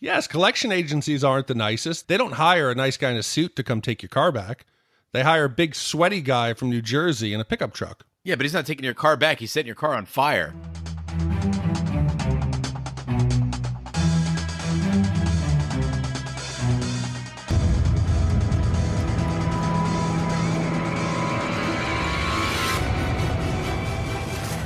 Yes, collection agencies aren't the nicest. They don't hire a nice guy in a suit to come take your car back. They hire a big sweaty guy from New Jersey in a pickup truck. Yeah, but he's not taking your car back. He's setting your car on fire.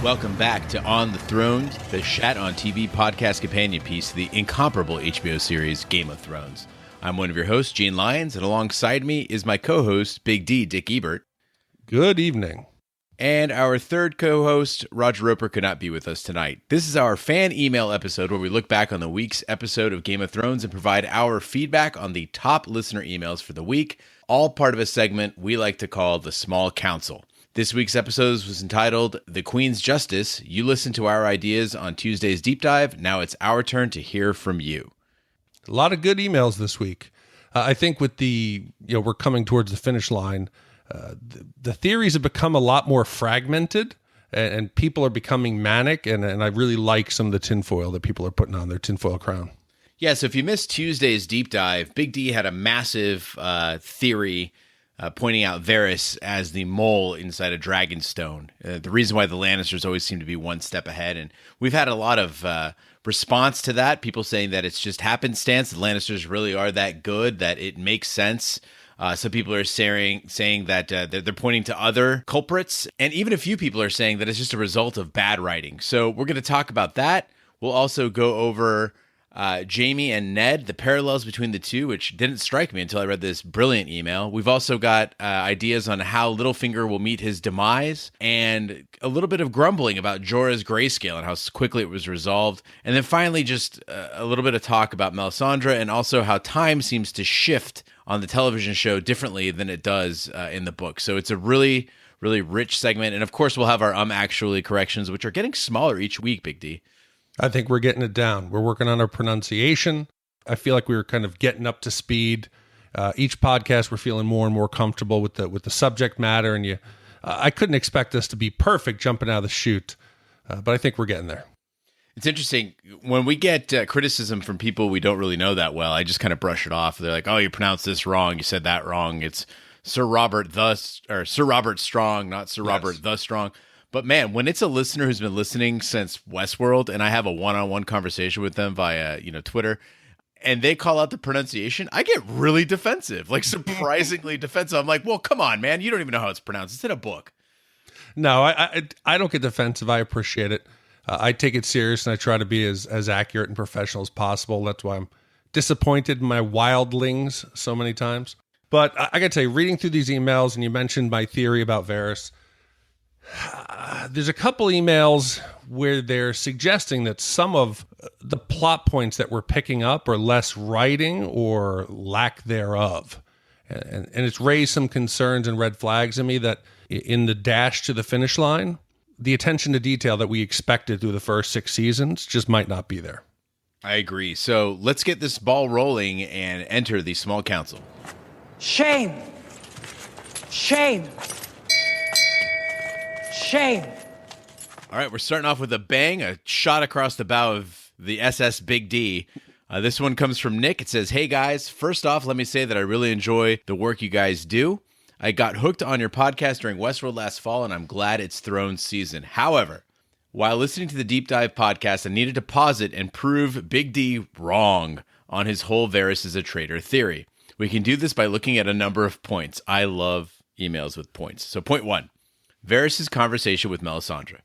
Welcome back to On the Throne, the Shat on TV podcast companion piece to the incomparable HBO series Game of Thrones. I'm one of your hosts, Gene Lyons, and alongside me is my co-host, Big D, Dick Ebert. Good evening. And our third co-host, Roger Roper, could not be with us tonight. This is our fan email episode where we look back on the week's episode of Game of Thrones and provide our feedback on the top listener emails for the week, all part of a segment we like to call the Small Council. This week's episode was entitled The Queen's Justice. You listened to our ideas on Tuesday's Deep Dive. Now it's our turn to hear from you. A lot of good emails this week. I think with we're coming towards the finish line. The theories have become a lot more fragmented and people are becoming manic. And I really like some of the tinfoil that people are putting on their tinfoil crown. Yeah, so if you missed Tuesday's Deep Dive, Big D had a massive theory pointing out Varys as the mole inside a Dragonstone. The reason why the Lannisters always seem to be one step ahead. And we've had a lot of response to that. People saying that it's just happenstance. The Lannisters really are that good, that it makes sense. Some people are saying that they're pointing to other culprits. And even a few people are saying that it's just a result of bad writing. So we're going to talk about that. We'll also go over Jaime and Ned, the parallels between the two, which didn't strike me until I read this brilliant email. We've also got ideas on how Littlefinger will meet his demise, and a little bit of grumbling about Jorah's grayscale and how quickly it was resolved. And then finally, just a little bit of talk about Melisandre and also how time seems to shift on the television show differently than it does in the book. So it's a really, really rich segment. And of course, we'll have our actually corrections, which are getting smaller each week, Big D. I think we're getting it down. We're working on our pronunciation. I feel like we were kind of getting up to speed. Each podcast, we're feeling more and more comfortable with the subject matter. And I couldn't expect us to be perfect jumping out of the chute, but I think we're getting there. It's interesting. When we get criticism from people we don't really know that well, I just kind of brush it off. They're like, oh, you pronounced this wrong. You said that wrong. It's Sir Robert Strong, not Sir Robert the Strong. But man, when it's a listener who's been listening since Westworld and I have a one-on-one conversation with them via, Twitter, and they call out the pronunciation, I get really defensive, like surprisingly defensive. I'm like, well, come on, man. You don't even know how it's pronounced. It's in a book. No, I don't get defensive. I appreciate it. I take it serious and I try to be as accurate and professional as possible. That's why I'm disappointed in my wildlings so many times. But I got to tell you, reading through these emails, and you mentioned my theory about Varys, there's a couple emails where they're suggesting that some of the plot points that we're picking up are less writing or lack thereof. And it's raised some concerns and red flags in me that in the dash to the finish line, the attention to detail that we expected through the first 6 seasons just might not be there. I agree. So let's get this ball rolling and enter the small council. Shame. Shame. Shame. All right, we're starting off with a bang, a shot across the bow of the SS Big D. This one comes from Nick. It says, hey guys, first off, let me say that I really enjoy the work you guys do. I got hooked on your podcast during Westworld last fall, and I'm glad it's Thrones season. However, while listening to the Deep Dive podcast, I needed to pause it and prove Big D wrong on his whole Varys is a traitor theory. We can do this by looking at a number of points. I love emails with points. So point 1. Varys' conversation with Melisandre.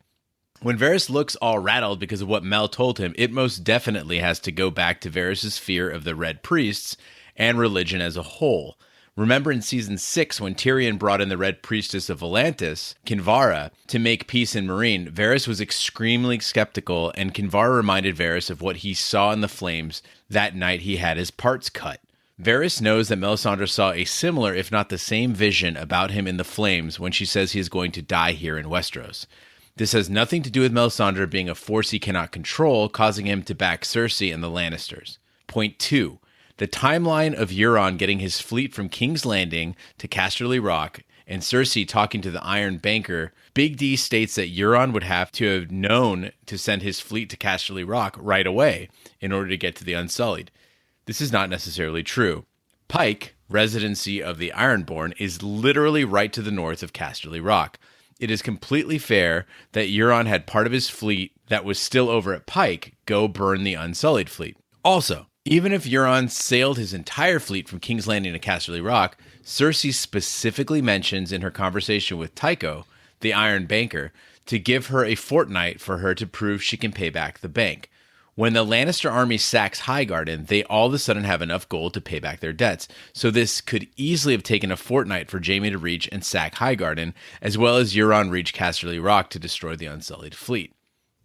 When Varys looks all rattled because of what Mel told him, it most definitely has to go back to Varys' fear of the Red Priests and religion as a whole. Remember in Season 6 when Tyrion brought in the Red Priestess of Volantis, Kinvara, to make peace in Meereen, Varys was extremely skeptical, and Kinvara reminded Varys of what he saw in the flames that night he had his parts cut. Varys knows that Melisandre saw a similar, if not the same, vision about him in the flames when she says he is going to die here in Westeros. This has nothing to do with Melisandre being a force he cannot control, causing him to back Cersei and the Lannisters. Point 2. The timeline of Euron getting his fleet from King's Landing to Casterly Rock and Cersei talking to the Iron Banker, Big D states that Euron would have to have known to send his fleet to Casterly Rock right away in order to get to the Unsullied. This is not necessarily true. Pike, residency of the Ironborn, is literally right to the north of Casterly Rock. It is completely fair that Euron had part of his fleet that was still over at Pike go burn the Unsullied fleet. Also, even if Euron sailed his entire fleet from King's Landing to Casterly Rock, Cersei specifically mentions in her conversation with Tycho, the Iron Banker, to give her a fortnight for her to prove she can pay back the bank. When the Lannister army sacks Highgarden, they all of a sudden have enough gold to pay back their debts. So this could easily have taken a fortnight for Jaime to reach and sack Highgarden, as well as Euron reach Casterly Rock to destroy the Unsullied fleet.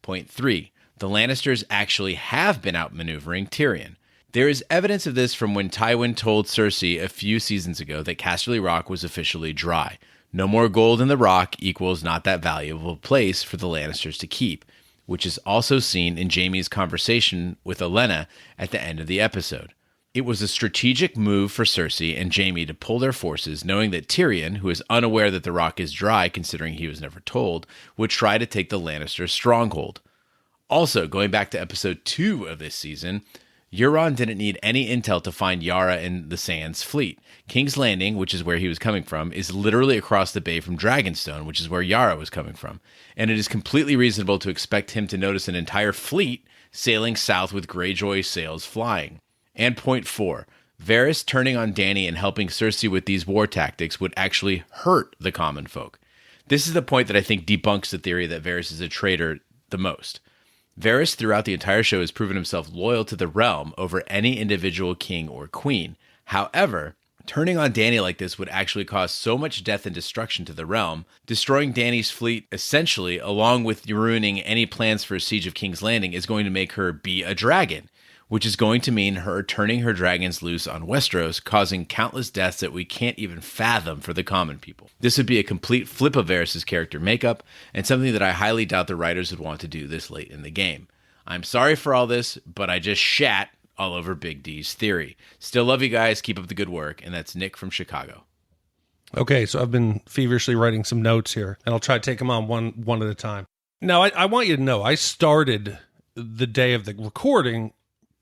Point 3. The Lannisters actually have been outmaneuvering Tyrion. There is evidence of this from when Tywin told Cersei a few seasons ago that Casterly Rock was officially dry. No more gold in the rock equals not that valuable place for the Lannisters to keep, which is also seen in Jaime's conversation with Olenna at the end of the episode. It was a strategic move for Cersei and Jaime to pull their forces, knowing that Tyrion, who is unaware that the rock is dry considering he was never told, would try to take the Lannisters' stronghold. Also, going back to episode 2 of this season, Euron didn't need any intel to find Yara and the Sands fleet. King's Landing, which is where he was coming from, is literally across the bay from Dragonstone, which is where Yara was coming from. And it is completely reasonable to expect him to notice an entire fleet sailing south with Greyjoy sails flying. And point 4, Varys turning on Dany and helping Cersei with these war tactics would actually hurt the common folk. This is the point that I think debunks the theory that Varys is a traitor the most. Varys throughout the entire show has proven himself loyal to the realm over any individual king or queen. However, turning on Dany like this would actually cause so much death and destruction to the realm, destroying Dany's fleet essentially, along with ruining any plans for a siege of King's Landing, is going to make her be a dragon, which is going to mean her turning her dragons loose on Westeros, causing countless deaths that we can't even fathom for the common people. This would be a complete flip of Varys' character makeup, and something that I highly doubt the writers would want to do this late in the game. I'm sorry for all this, but I just shat all over Big D's theory. Still love you guys, keep up the good work, and that's Nick from Chicago. Okay, so I've been feverishly writing some notes here, and I'll try to take them on one at a time. Now, I want you to know, I started the day of the recording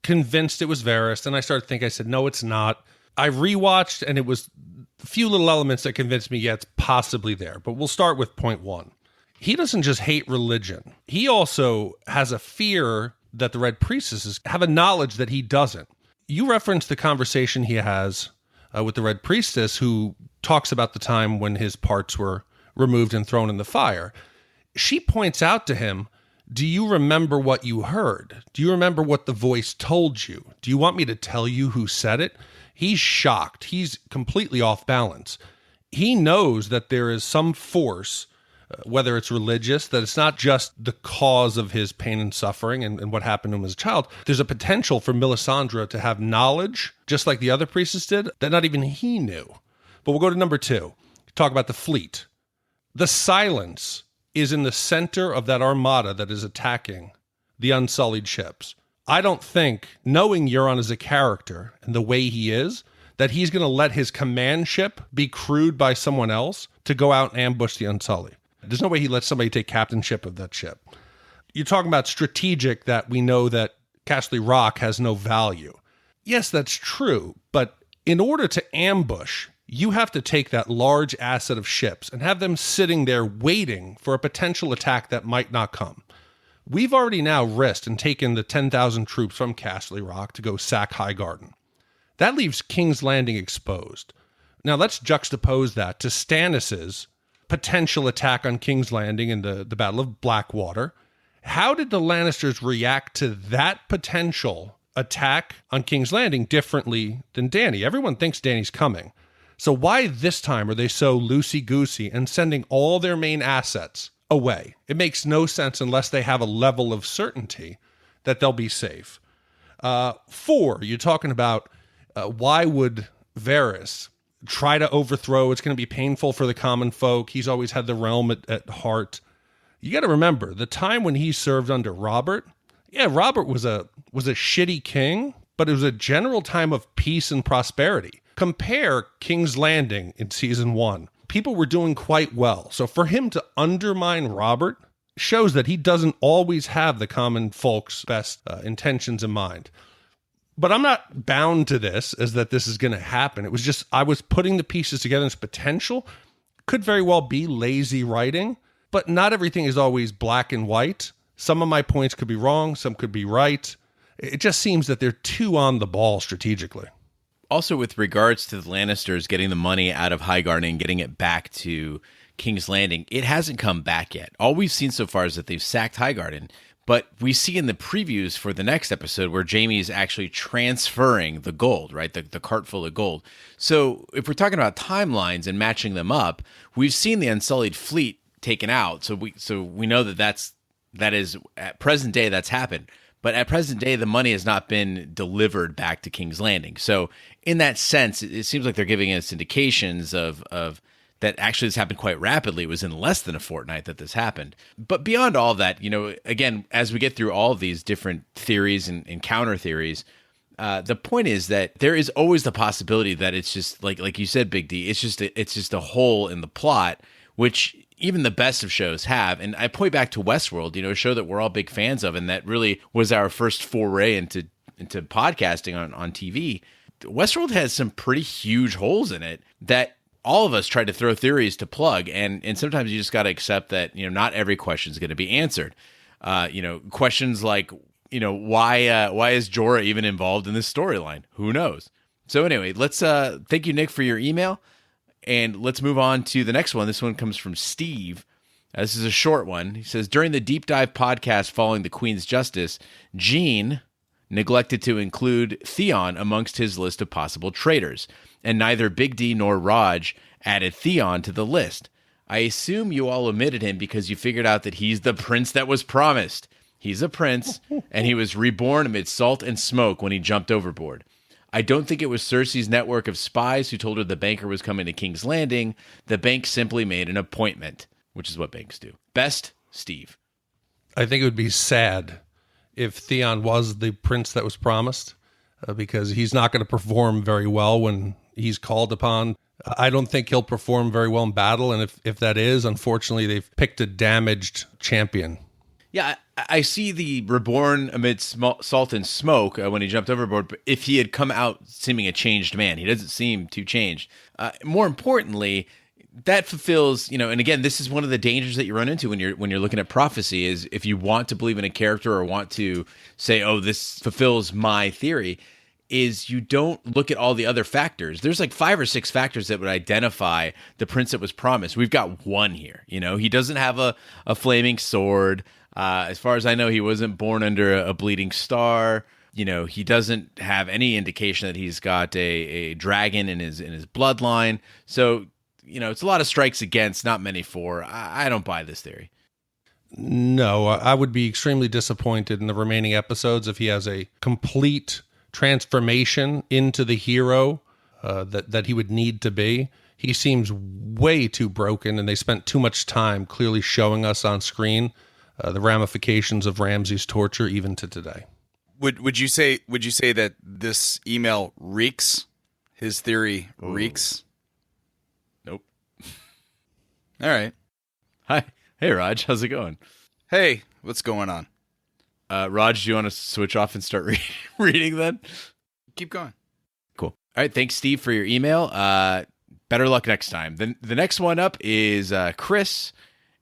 convinced it was Varys, and I started thinking, I said, no, it's not. I rewatched, and it was a few little elements that convinced me, yeah, it's possibly there. But we'll start with point 1. He doesn't just hate religion. He also has a fear that the Red Priestesses have a knowledge that he doesn't. You referenced the conversation he has with the Red Priestess, who talks about the time when his parts were removed and thrown in the fire. She points out to him, do you remember what you heard? Do you remember what the voice told you? Do you want me to tell you who said it? He's shocked. He's completely off balance. He knows that there is some force, whether it's religious, that it's not just the cause of his pain and suffering and what happened to him as a child. There's a potential for Melisandre to have knowledge, just like the other priestess did, that not even he knew. But we'll go to number 2. Talk about the fleet. The silence is in the center of that armada that is attacking the Unsullied ships. I don't think, knowing Euron as a character and the way he is, that he's going to let his command ship be crewed by someone else to go out and ambush the Unsullied. There's no way he lets somebody take captainship of that ship. You're talking about strategic, that we know that Casterly Rock has no value. Yes, that's true, but in order to ambush, you have to take that large asset of ships and have them sitting there waiting for a potential attack that might not come. We've already now risked and taken the 10,000 troops from Casterly Rock to go sack Highgarden. That leaves King's Landing exposed. Now let's juxtapose that to Stannis's potential attack on King's Landing in the Battle of Blackwater. How did the Lannisters react to that potential attack on King's Landing differently than Dany? Everyone thinks Dany's coming. So why this time are they so loosey-goosey and sending all their main assets away? It makes no sense unless they have a level of certainty that they'll be safe. 4, you're talking about why would Varys try to overthrow? It's going to be painful for the common folk. He's always had the realm at heart. You got to remember, the time when he served under Robert, Robert was a shitty king, but it was a general time of peace and prosperity. Compare King's Landing in season 1. People were doing quite well. So for him to undermine Robert shows that he doesn't always have the common folk's best intentions in mind. But I'm not bound to this as that this is going to happen. It was just, I was putting the pieces together as potential. Could very well be lazy writing, but not everything is always black and white. Some of my points could be wrong. Some could be right. It just seems that they're too on the ball strategically. Also, with regards to the Lannisters getting the money out of Highgarden and getting it back to King's Landing, it hasn't come back yet. All we've seen so far is that they've sacked Highgarden, but we see in the previews for the next episode where Jaime is actually transferring the gold, right? The cart full of gold. So if we're talking about timelines and matching them up, we've seen the Unsullied fleet taken out. So we know that is at present day that's happened. But at present day, the money has not been delivered back to King's Landing. So in that sense, it seems like they're giving us indications of that actually this happened quite rapidly. It was in less than a fortnight that this happened. But beyond all that, again, as we get through all of these different theories and counter theories, the point is that there is always the possibility that it's just like you said, Big D, it's just a hole in the plot, which even the best of shows have. And I point back to Westworld, a show that we're all big fans of, and that really was our first foray into podcasting on TV. Westworld has some pretty huge holes in it that all of us try to throw theories to plug, and sometimes you just got to accept that not every question is going to be answered. Questions like why is Jorah even involved in this storyline? Who knows? So anyway, let's thank you, Nick, for your email, and let's move on to the next one. This one comes from Steve. This is a short one. He says, during the deep dive podcast following the Queen's Justice, Gene neglected to include Theon amongst his list of possible traitors, and neither Big D nor Raj added Theon to the list. I assume you all omitted him because you figured out that he's the prince that was promised. He's a prince, and he was reborn amid salt and smoke when he jumped overboard. I don't think it was Cersei's network of spies who told her the banker was coming to King's Landing. The bank simply made an appointment, which is what banks do. Best, Steve. I think it would be sad if Theon was the prince that was promised, because he's not going to perform very well when he's called upon. I don't think he'll perform very well in battle, and if that is, unfortunately, they've picked a damaged champion. Yeah, I see the reborn amid salt and smoke when he jumped overboard, but if he had come out seeming a changed man, he doesn't seem too changed. More importantly, that fulfills, and again, this is one of the dangers that you run into when you're looking at prophecy, is if you want to believe in a character or want to say, oh, this fulfills my theory, is you don't look at all the other factors. There's like 5 or 6 factors that would identify the prince that was promised. We've got one here. He doesn't have a flaming sword. As far as I know, he wasn't born under a bleeding star. He doesn't have any indication that he's got a dragon in his bloodline. So, it's a lot of strikes against, not many for. I don't buy this theory. No, I would be extremely disappointed in the remaining episodes if he has a complete transformation into the hero that he would need to be. He seems way too broken, and they spent too much time clearly showing us on screen the ramifications of Ramsay's torture even to today. Would you say that this email reeks? His theory reeks? Nope. All right. Hi. Hey, Raj. How's it going? Hey, what's going on? Raj, do you want to switch off and start reading then? Keep going. Cool. All right. Thanks, Steve, for your email. Better luck next time. Then the next one up is Chris.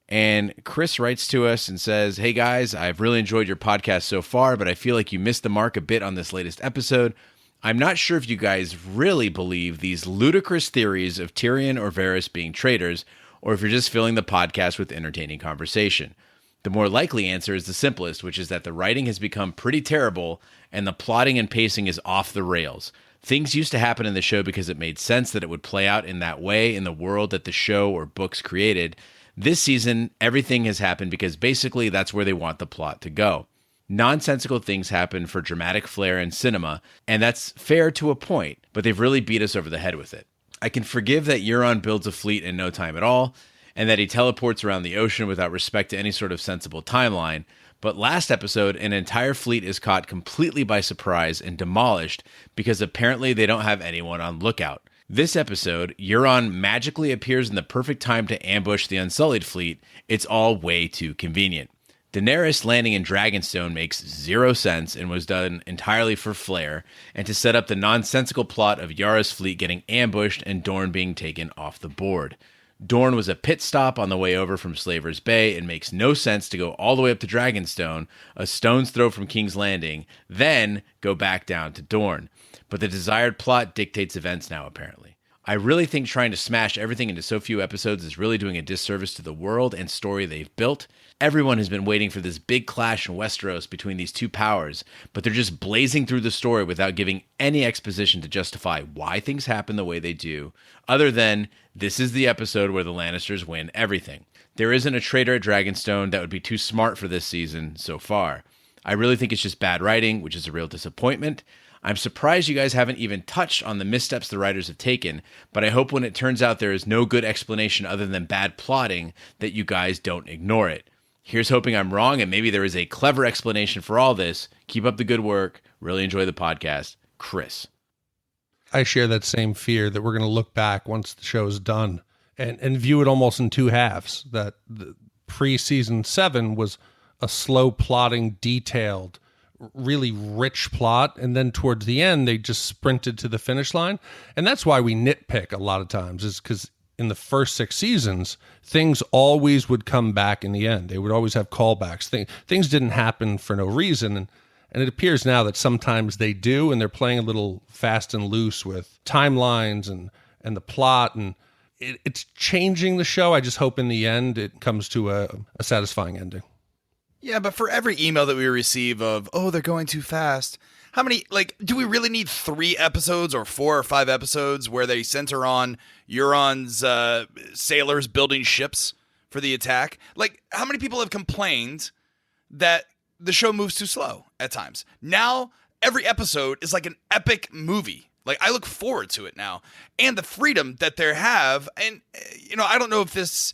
And Chris writes to us and says, hey guys, I've really enjoyed your podcast so far, but I feel like you missed the mark a bit on this latest episode. I'm not sure if you guys really believe these ludicrous theories of Tyrion or Varys being traitors, or if you're just filling the podcast with entertaining conversation. The more likely answer is the simplest, which is that the writing has become pretty terrible and the plotting and pacing is off the rails. Things used to happen in the show because it made sense that it would play out in that way in the world that the show or books created. This season, everything has happened because basically that's where they want the plot to go. Nonsensical things happen for dramatic flair and cinema, and that's fair to a point, but they've really beat us over the head with it. I can forgive that Euron builds a fleet in no time at all, and that he teleports around the ocean without respect to any sort of sensible timeline, but last episode, an entire fleet is caught completely by surprise and demolished because apparently they don't have anyone on lookout. This episode, Euron magically appears in the perfect time to ambush the Unsullied fleet. It's all way too convenient. Daenerys landing in Dragonstone makes zero sense and was done entirely for flair, and to set up the nonsensical plot of Yara's fleet getting ambushed and Dorne being taken off the board. Dorne was a pit stop on the way over from Slaver's Bay. It makes no sense to go all the way up to Dragonstone, a stone's throw from King's Landing, then go back down to Dorne. But the desired plot dictates events now, apparently. I really think trying to smash everything into so few episodes is really doing a disservice to the world and story they've built. Everyone has been waiting for this big clash in Westeros between these two powers, but they're just blazing through the story without giving any exposition to justify why things happen the way they do, other than this is the episode where the Lannisters win everything. There isn't a traitor at Dragonstone that would be too smart for this season so far. I really think it's just bad writing, which is a real disappointment. I'm surprised you guys haven't even touched on the missteps the writers have taken, but I hope when it turns out there is no good explanation other than bad plotting that you guys don't ignore it. Here's hoping I'm wrong and maybe there is a clever explanation for all this. Keep up the good work. Really enjoy the podcast. Chris. I share that same fear that we're going to look back once the show is done and view it almost in two halves, that the pre-season 7 was a slow plotting, detailed, really rich plot, and then towards the end they just sprinted to the finish line. And that's why we nitpick a lot of times, is because in the first 6 seasons things always would come back in the end. They would always have callbacks. Things didn't happen for no reason, and it appears now that sometimes they do, and they're playing a little fast and loose with timelines and the plot, and it's changing the show. I just hope in the end it comes to a satisfying ending. Yeah, but for every email that we receive of, oh, they're going too fast, how many, do we really need 3 episodes or 4 or 5 episodes where they center on Euron's sailors building ships for the attack? How many people have complained that the show moves too slow at times? Now, every episode is like an epic movie. I look forward to it now. And the freedom that they have, and, I don't know if this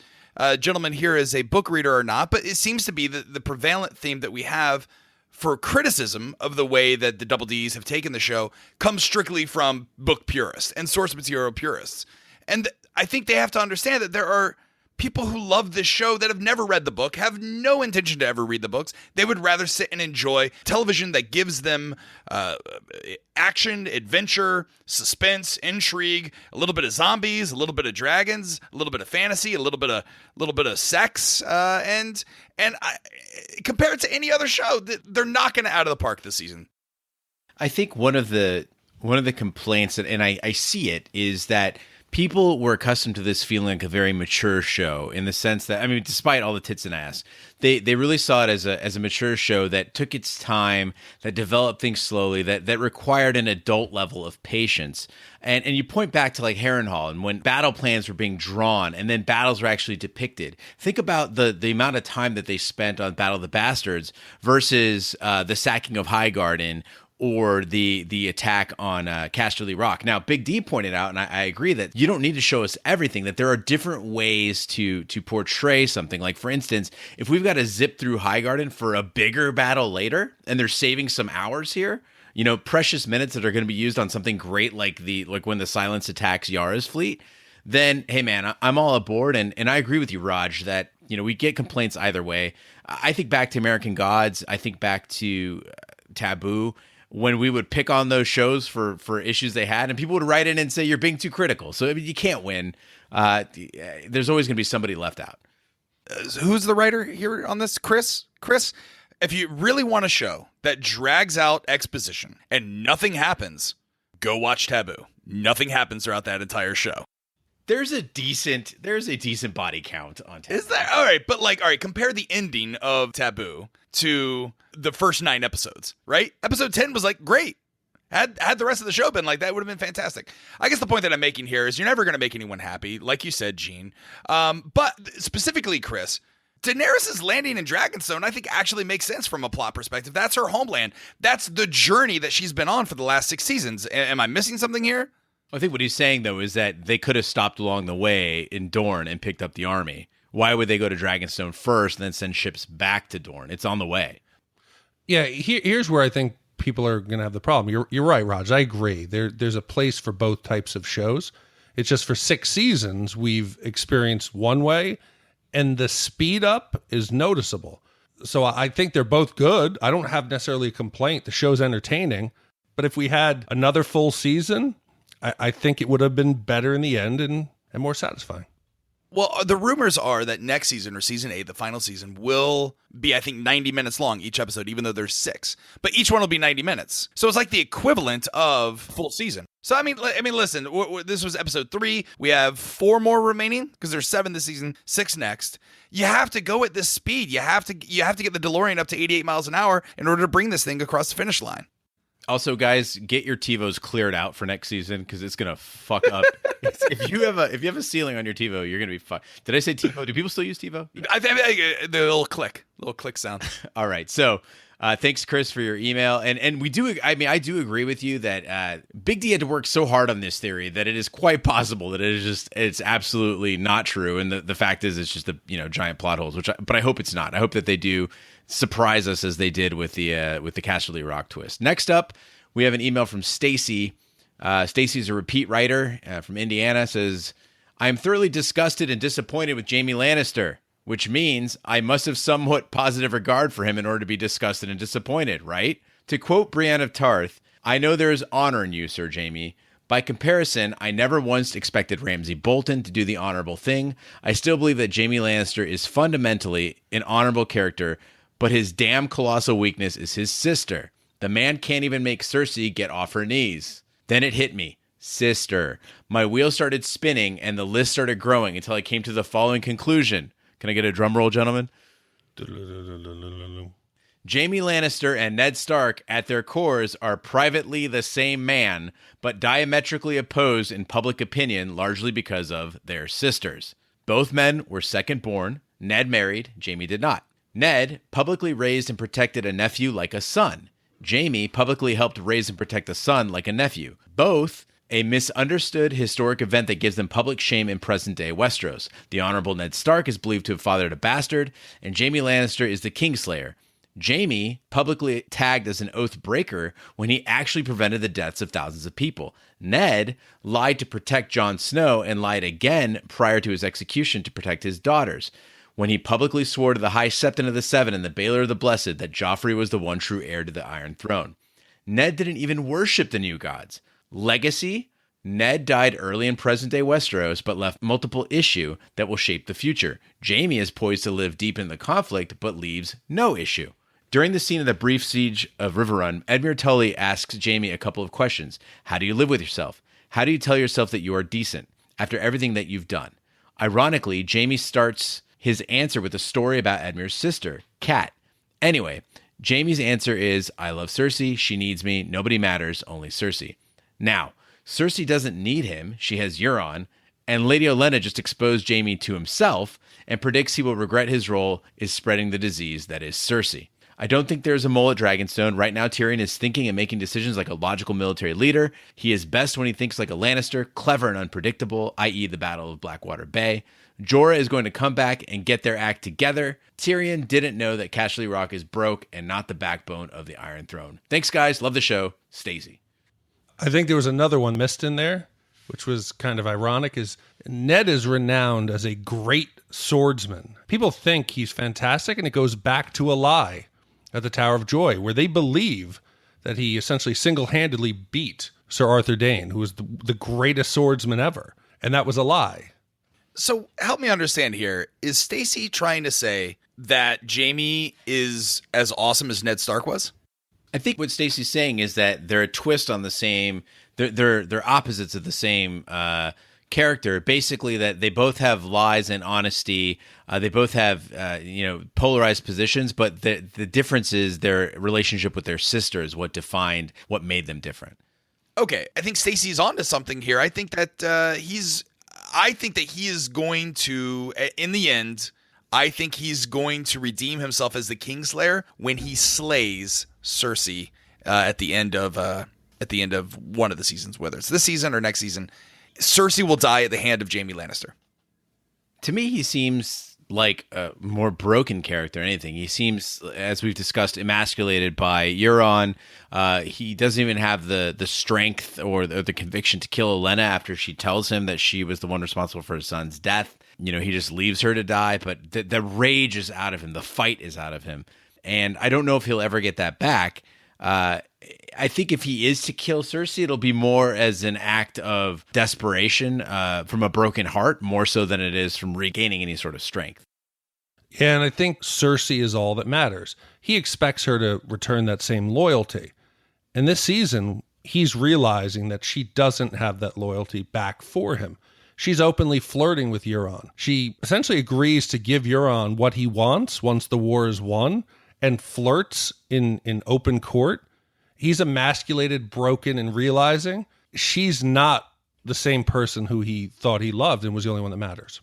gentleman here is a book reader or not, but it seems to be the prevalent theme that we have for criticism of the way that the Double Ds have taken the show comes strictly from book purists and source material purists. And I think they have to understand that there are people who love this show that have never read the book, have no intention to ever read the books. They would rather sit and enjoy television that gives them action, adventure, suspense, intrigue, a little bit of zombies, a little bit of dragons, a little bit of fantasy, a little bit of sex, and compared to any other show, they're knocking it out of the park this season. I think one of the complaints, and I see it, is that people were accustomed to this feeling like a very mature show, in the sense that, despite all the tits and ass, they really saw it as a mature show that took its time, that developed things slowly, that required an adult level of patience. And you point back to Harrenhal, and when battle plans were being drawn and then battles were actually depicted. Think about the amount of time that they spent on Battle of the Bastards versus the sacking of Highgarden, or the attack on Casterly Rock. Now, Big D pointed out, and I agree, that you don't need to show us everything, that there are different ways to portray something. Like, for instance, if we've got to zip through Highgarden for a bigger battle later, and they're saving some hours here, precious minutes that are going to be used on something great like when the Silence attacks Yara's fleet, then, hey man, I'm all aboard. And I agree with you, Raj, that, we get complaints either way. I think back to American Gods. I think back to Taboo, when we would pick on those shows for issues they had, and people would write in and say, you're being too critical. So you can't win. There's always going to be somebody left out. Who's the writer here on this? Chris, if you really want a show that drags out exposition and nothing happens, go watch Taboo. Nothing happens throughout that entire show. There's a decent body count on Taboo. Is there? All right, compare the ending of Taboo to the first 9 episodes, right? Episode 10 was great. Had the rest of the show been like that, would have been fantastic. I guess the point that I'm making here is you're never going to make anyone happy, like you said, Gene. But specifically, Chris, Daenerys' landing in Dragonstone, I think, actually makes sense from a plot perspective. That's her homeland. That's the journey that she's been on for the last 6 seasons. Am I missing something here? I think what he's saying, though, is that they could have stopped along the way in Dorne and picked up the army. Why would they go to Dragonstone first and then send ships back to Dorne? It's on the way. Yeah, here's where I think people are going to have the problem. You're right, Raj. I agree. There's a place for both types of shows. It's just for 6 seasons, we've experienced one way, and the speed up is noticeable. So I think they're both good. I don't have necessarily a complaint. The show's entertaining. But if we had another full season, I think it would have been better in the end and more satisfying. Well, the rumors are that next season, or season 8, the final season, will be, I think, 90 minutes long each episode, even though there's 6. But each one will be 90 minutes. So it's like the equivalent of full season. So, I mean, listen, this was episode 3. We have 4 more remaining because there's 7 this season, 6 next. You have to go at this speed. You have to get the DeLorean up to 88 miles an hour in order to bring this thing across the finish line. Also, guys, get your TiVos cleared out for next season because it's gonna fuck up. If you have a ceiling on your TiVo, you're gonna be fucked. Did I say TiVo? Do people still use TiVo? The little click sound. All right, so thanks, Chris, for your email, and we do. I mean, I do agree with you that Big D had to work so hard on this theory that it is quite possible that it's absolutely not true, and the fact is it's just giant plot holes. But I hope it's not. I hope that they do surprise us as they did with the Casterly Rock twist. Next up, we have an email from Stacy. Stacy's a repeat writer from Indiana. Says, "I am thoroughly disgusted and disappointed with Jaime Lannister, which means I must have somewhat positive regard for him in order to be disgusted and disappointed, right? To quote Brienne of Tarth, I know there is honor in you, Sir Jaime. By comparison, I never once expected Ramsay Bolton to do the honorable thing. I still believe that Jaime Lannister is fundamentally an honorable character, but his damn colossal weakness is his sister. The man can't even make Cersei get off her knees." Then it hit me. Sister. My wheel started spinning and the list started growing until I came to the following conclusion. Can I get a drum roll, gentlemen? Jaime Lannister and Ned Stark at their cores are privately the same man, but diametrically opposed in public opinion, largely because of their sisters. Both men were second born. Ned married. Jaime did not. Ned publicly raised and protected a nephew like a son. Jaime publicly helped raise and protect a son like a nephew. Both a misunderstood historic event that gives them public shame in present-day Westeros. The Honorable Ned Stark is believed to have fathered a bastard, and Jaime Lannister is the Kingslayer. Jaime publicly tagged as an oath breaker when he actually prevented the deaths of thousands of people. Ned lied to protect Jon Snow and lied again prior to his execution to protect his daughters, when he publicly swore to the High Septon of the Seven and the Baylor of the Blessed that Joffrey was the one true heir to the Iron Throne. Ned didn't even worship the new gods. Legacy: Ned died early in present-day Westeros, but left multiple issue that will shape the future. Jaime is poised to live deep in the conflict, but leaves no issue. During the scene of the brief siege of Riverrun, Edmure Tully asks Jaime a couple of questions. How do you live with yourself? How do you tell yourself that you are decent after everything that you've done? Ironically, Jaime starts his answer with a story about Edmure's sister, Cat. Anyway, Jaime's answer is, I love Cersei, she needs me, nobody matters, only Cersei. Now, Cersei doesn't need him, she has Euron, and Lady Olenna just exposed Jaime to himself and predicts he will regret his role is spreading the disease that is Cersei. I don't think there's a mole at Dragonstone. Right now, Tyrion is thinking and making decisions like a logical military leader. He is best when he thinks like a Lannister, clever and unpredictable, i.e. the Battle of Blackwater Bay. Jorah is going to come back and get their act together. Tyrion didn't know that Casterly Rock is broke and not the backbone of the Iron Throne. Thanks, guys. Love the show. Stacey. I think there was another one missed in there, which was kind of ironic, is Ned is renowned as a great swordsman. People think he's fantastic, and it goes back to a lie at the Tower of Joy, where they believe that he essentially single-handedly beat Sir Arthur Dayne, who was the greatest swordsman ever. And that was a lie. So help me understand here. Is Stacey trying to say that Jaime is as awesome as Ned Stark was? I think what Stacey's saying is that they're a twist on the same, they're opposites of the same character. Basically, that they both have lies and honesty. They both have polarized positions, but the difference is their relationship with their sister is what defined what made them different. Okay, I think Stacey's onto something here. I think that he is going to, in the end, I think he's going to redeem himself as the Kingslayer when he slays Cersei at the end of one of the seasons, whether it's this season or next season. Cersei will die at the hand of Jaime Lannister. To me, he seems like a more broken character than anything. He seems, as we've discussed, emasculated by Euron. He doesn't even have the strength or the conviction to kill Olenna after she tells him that she was the one responsible for his son's death. he just leaves her to die, but the rage is out of him. The fight is out of him. And I don't know if he'll ever get that back. I think if he is to kill Cersei, it'll be more as an act of desperation from a broken heart, more so than it is from regaining any sort of strength. Yeah, and I think Cersei is all that matters. He expects her to return that same loyalty. And this season, he's realizing that she doesn't have that loyalty back for him. She's openly flirting with Euron. She essentially agrees to give Euron what he wants once the war is won, and flirts in open court. He's emasculated, broken, and realizing she's not the same person who he thought he loved and was the only one that matters.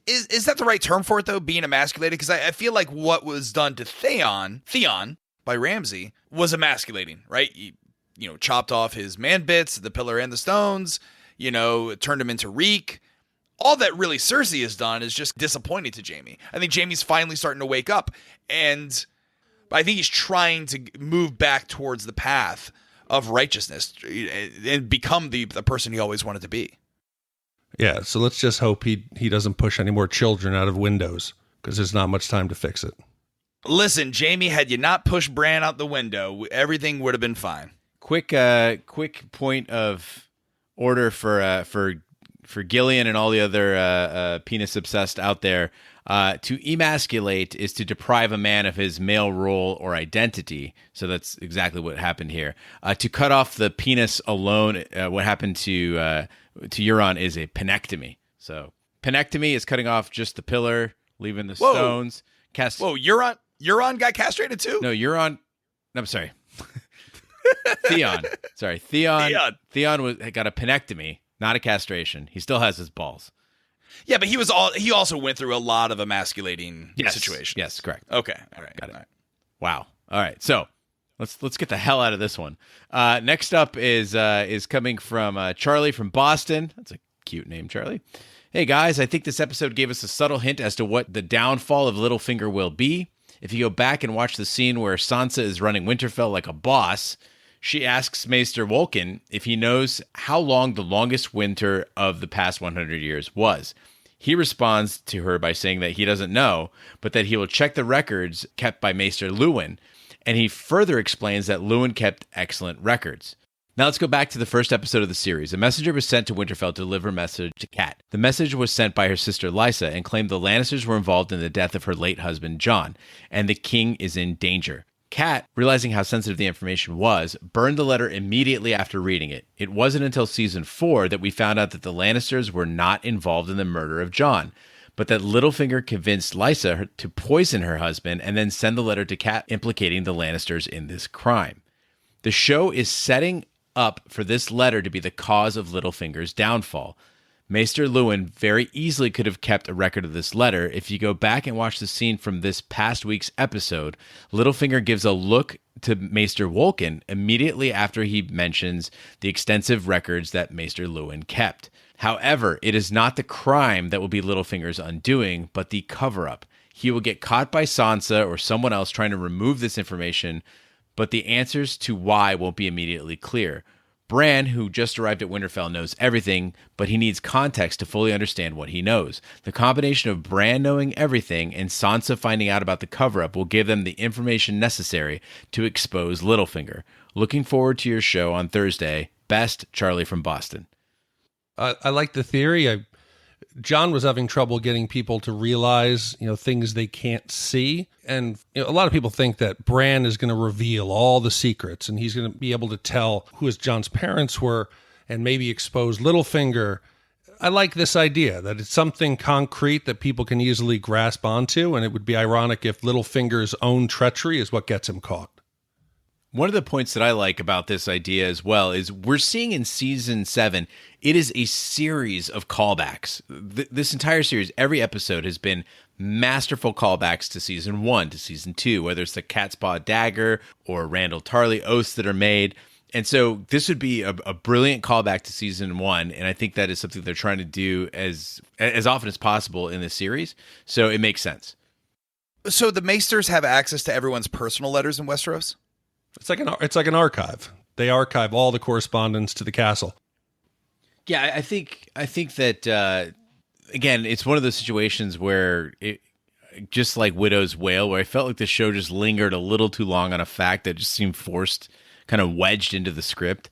Is that the right term for it, though, being emasculated? Because I feel like what was done to Theon by Ramsay was emasculating, right? He, chopped off his man bits, the pillar and the stones, turned him into reek. All that really Cersei has done is just disappointing to Jaime. I think Jaime's finally starting to wake up, and I think he's trying to move back towards the path of righteousness and become the person he always wanted to be. Yeah, so let's just hope he doesn't push any more children out of windows, because there's not much time to fix it. Listen, Jaime, had you not pushed Bran out the window, everything would have been fine. Quick point of order for Gillian and all the other penis obsessed out there. To emasculate is to deprive a man of his male role or identity. So that's exactly what happened here. To cut off the penis alone, what happened to Euron is a penectomy. So penectomy is cutting off just the pillar, leaving the stones. Whoa, Euron got castrated too? No, Euron. I'm sorry. Theon. Sorry, Theon got a penectomy, not a castration. He still has his balls. Yeah, but he also went through a lot of emasculating situations. Yes, correct. Okay. All right. Got it. All right. Wow. All right. So let's get the hell out of this one. Next up is coming from Charlie from Boston. That's a cute name, Charlie. Hey guys, I think this episode gave us a subtle hint as to what the downfall of Littlefinger will be. If you go back and watch the scene where Sansa is running Winterfell like a boss, she asks Maester Wolkan if he knows how long the longest winter of the past 100 years was. He responds to her by saying that he doesn't know, but that he will check the records kept by Maester Luwin, and he further explains that Luwin kept excellent records. Now let's go back to the first episode of the series. A messenger was sent to Winterfell to deliver a message to Cat. The message was sent by her sister Lysa and claimed the Lannisters were involved in the death of her late husband Jon, and the king is in danger. Cat, realizing how sensitive the information was, burned the letter immediately after reading it. It wasn't until season 4 that we found out that the Lannisters were not involved in the murder of Jon, but that Littlefinger convinced Lysa to poison her husband and then send the letter to Cat implicating the Lannisters in this crime. The show is setting up for this letter to be the cause of Littlefinger's downfall. Maester Luwin very easily could have kept a record of this letter. If you go back and watch the scene from this past week's episode, Littlefinger gives a look to Maester Wolkan immediately after he mentions the extensive records that Maester Luwin kept. However, it is not the crime that will be Littlefinger's undoing, but the cover-up. He will get caught by Sansa or someone else trying to remove this information, but the answers to why won't be immediately clear. Bran, who just arrived at Winterfell, knows everything, but he needs context to fully understand what he knows. The combination of Bran knowing everything and Sansa finding out about the cover-up will give them the information necessary to expose Littlefinger. Looking forward to your show on Thursday. Best, Charlie from Boston. I like the theory. John was having trouble getting people to realize, things they can't see. And a lot of people think that Bran is going to reveal all the secrets and he's going to be able to tell who his Jon's parents were and maybe expose Littlefinger. I like this idea that it's something concrete that people can easily grasp onto. And it would be ironic if Littlefinger's own treachery is what gets him caught. One of the points that I like about this idea as well is we're seeing in season 7, it is a series of callbacks. This entire series, every episode has been masterful callbacks to season 1, to season 2, whether it's the cat's paw dagger or Randall Tarly oaths that are made. And so this would be a brilliant callback to season 1, and I think that is something they're trying to do as often as possible in this series. So it makes sense. So the Maesters have access to everyone's personal letters in Westeros? It's like an archive. They archive all the correspondence to the castle. Yeah, I think that again, it's one of those situations where it, just like Widow's Wail, where I felt like the show just lingered a little too long on a fact that just seemed forced, kind of wedged into the script.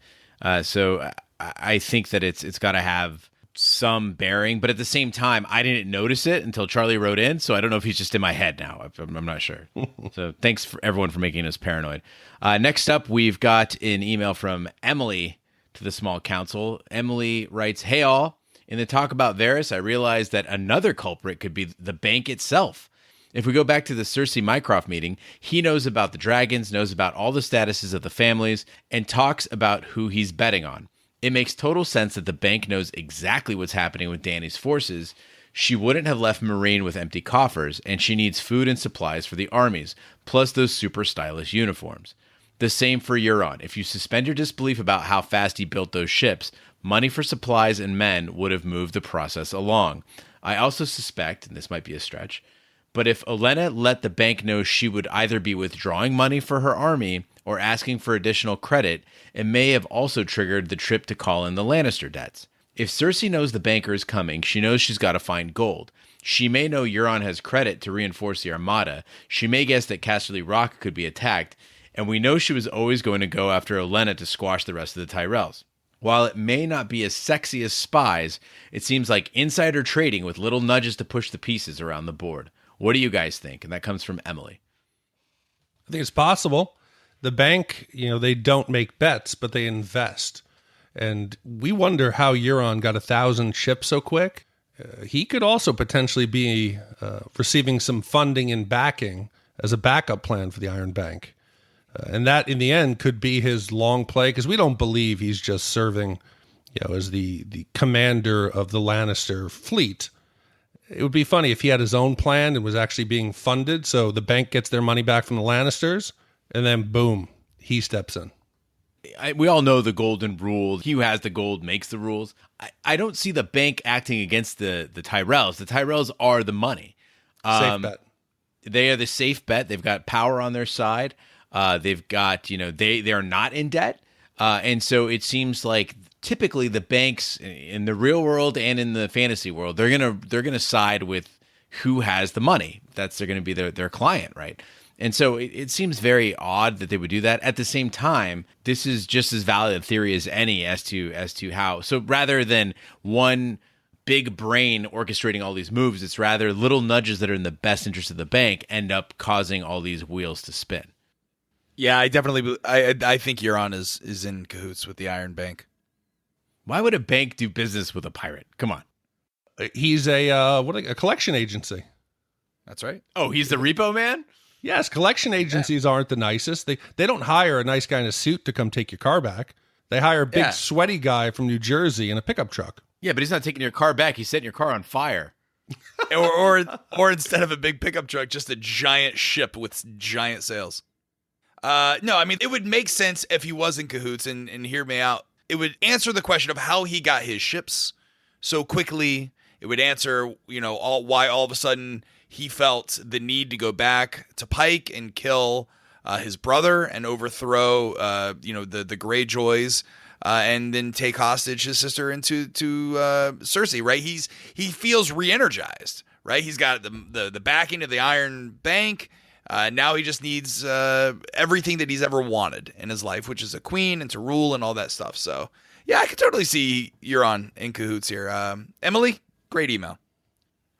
So I think that it's got to have some bearing, but at the same time, I didn't notice it until Charlie wrote in, so I don't know if he's just in my head now. I'm not sure. So thanks for everyone for making us paranoid. Next up, we've got an email from Emily to the Small Council. Emily writes, "Hey all, in the talk about Varys, I realized that another culprit could be the bank itself. If we go back to the Cersei Mycroft meeting, he knows about the dragons, knows about all the statuses of the families, and talks about who he's betting on. It makes total sense that the bank knows exactly what's happening with Dany's forces. She wouldn't have left Meereen with empty coffers, and she needs food and supplies for the armies, plus those super stylish uniforms. The same for Euron. If you suspend your disbelief about how fast he built those ships, money for supplies and men would have moved the process along. I also suspect, and this might be a stretch, but if Olenna let the bank know she would either be withdrawing money for her army or asking for additional credit, it may have also triggered the trip to call in the Lannister debts. If Cersei knows the banker is coming, she knows she's got to find gold. She may know Euron has credit to reinforce the armada. She may guess that Casterly Rock could be attacked, and we know she was always going to go after Olenna to squash the rest of the Tyrells. While it may not be as sexy as spies, it seems like insider trading with little nudges to push the pieces around the board. What do you guys think?" And that comes from Emily. I think it's possible. The bank, they don't make bets, but they invest. And we wonder how Euron got 1,000 ships so quick. He could also potentially be receiving some funding and backing as a backup plan for the Iron Bank. And that, in the end, could be his long play, because we don't believe he's just serving as the commander of the Lannister fleet. It would be funny if he had his own plan and was actually being funded, so the bank gets their money back from the Lannisters, and then boom, he steps in. We all know the golden rule. He who has the gold makes the rules. I don't see the bank acting against the Tyrells. The Tyrells are the money. Safe bet. They are the safe bet. They've got power on their side. They've got, they are not in debt. And so it seems like typically the banks in the real world and in the fantasy world, they're gonna side with who has the money. They're going to be their client, right? And so it seems very odd that they would do that. At the same time, this is just as valid a theory as any as to how. So rather than one big brain orchestrating all these moves, it's rather little nudges that are in the best interest of the bank end up causing all these wheels to spin. Yeah, I definitely. I think Euron is in cahoots with the Iron Bank. Why would a bank do business with a pirate? Come on. He's a collection agency. That's right. Oh, he's the repo man? Yes, collection agencies aren't the nicest. They don't hire a nice guy in a suit to come take your car back. They hire a big sweaty guy from New Jersey in a pickup truck. Yeah, but he's not taking your car back. He's setting your car on fire. or instead of a big pickup truck, just a giant ship with giant sails. No, I mean, it would make sense if he was in cahoots, and hear me out. It would answer the question of how he got his ships so quickly. It would answer, why all of a sudden he felt the need to go back to Pike and kill his brother and overthrow, the Greyjoys, and then take hostage his sister into Cersei. Right? He feels re-energized. Right? He's got the backing of the Iron Bank. Now he just needs everything that he's ever wanted in his life, which is a queen and to rule and all that stuff. So, yeah, I could totally see Euron in cahoots here. Emily, great email.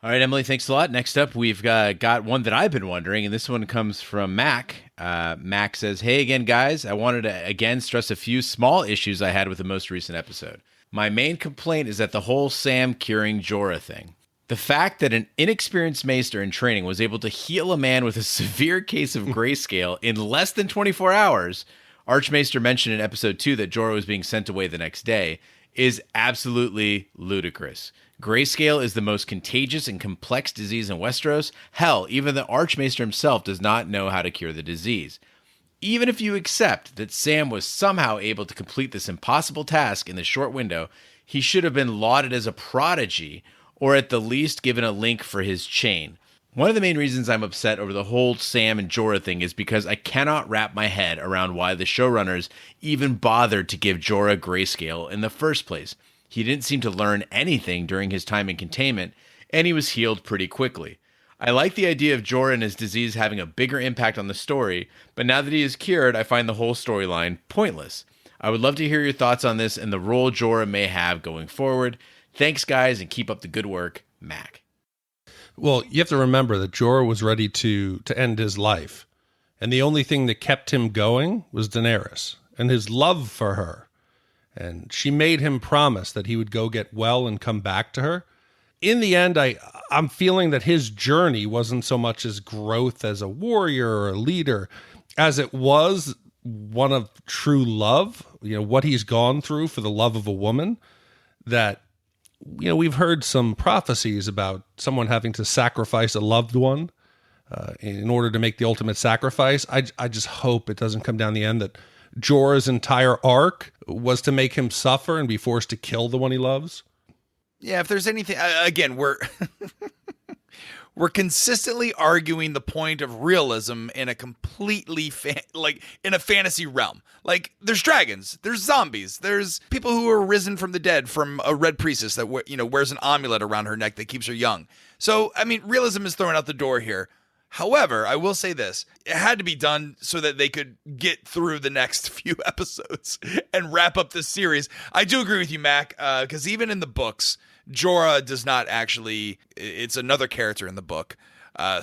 All right, Emily, thanks a lot. Next up, we've got one that I've been wondering, and this one comes from Mac. Mac says, "Hey again, guys. I wanted to again stress a few small issues I had with the most recent episode. My main complaint is that the whole Sam curing Jorah thing. The fact that an inexperienced maester in training was able to heal a man with a severe case of grayscale in less than 24 hours, Archmaester mentioned in episode 2 that Jorah was being sent away the next day, is absolutely ludicrous. Grayscale is the most contagious and complex disease in Westeros. Hell, even the Archmaester himself does not know how to cure the disease. Even if you accept that Sam was somehow able to complete this impossible task in the short window, he should have been lauded as a prodigy, or at the least given a link for his chain. One of the main reasons I'm upset over the whole Sam and Jorah thing is because I cannot wrap my head around why the showrunners even bothered to give Jorah grayscale in the first place. He didn't seem to learn anything during his time in containment, and he was healed pretty quickly. I like the idea of Jorah and his disease having a bigger impact on the story, but now that he is cured, I find the whole storyline pointless. I would love to hear your thoughts on this and the role Jorah may have going forward. Thanks, guys, and keep up the good work, Mac. Well, you have to remember that Jorah was ready to end his life. And the only thing that kept him going was Daenerys and his love for her. And she made him promise that he would go get well and come back to her. In the end, I'm feeling that his journey wasn't so much his growth as a warrior or a leader as it was one of true love, what he's gone through for the love of a woman. That, we've heard some prophecies about someone having to sacrifice a loved one in order to make the ultimate sacrifice. I just hope it doesn't come down the end that Jorah's entire arc was to make him suffer and be forced to kill the one he loves. Yeah, if there's anything, again, we're consistently arguing the point of realism in a completely in a fantasy realm. Like, there's dragons, there's zombies, there's people who are risen from the dead from a red priestess that wears an amulet around her neck that keeps her young. So, I mean, realism is thrown out the door here. However, I will say this. It had to be done so that they could get through the next few episodes and wrap up this series. I do agree with you, Mac, because even in the books, Jorah does not actually... It's another character in the book.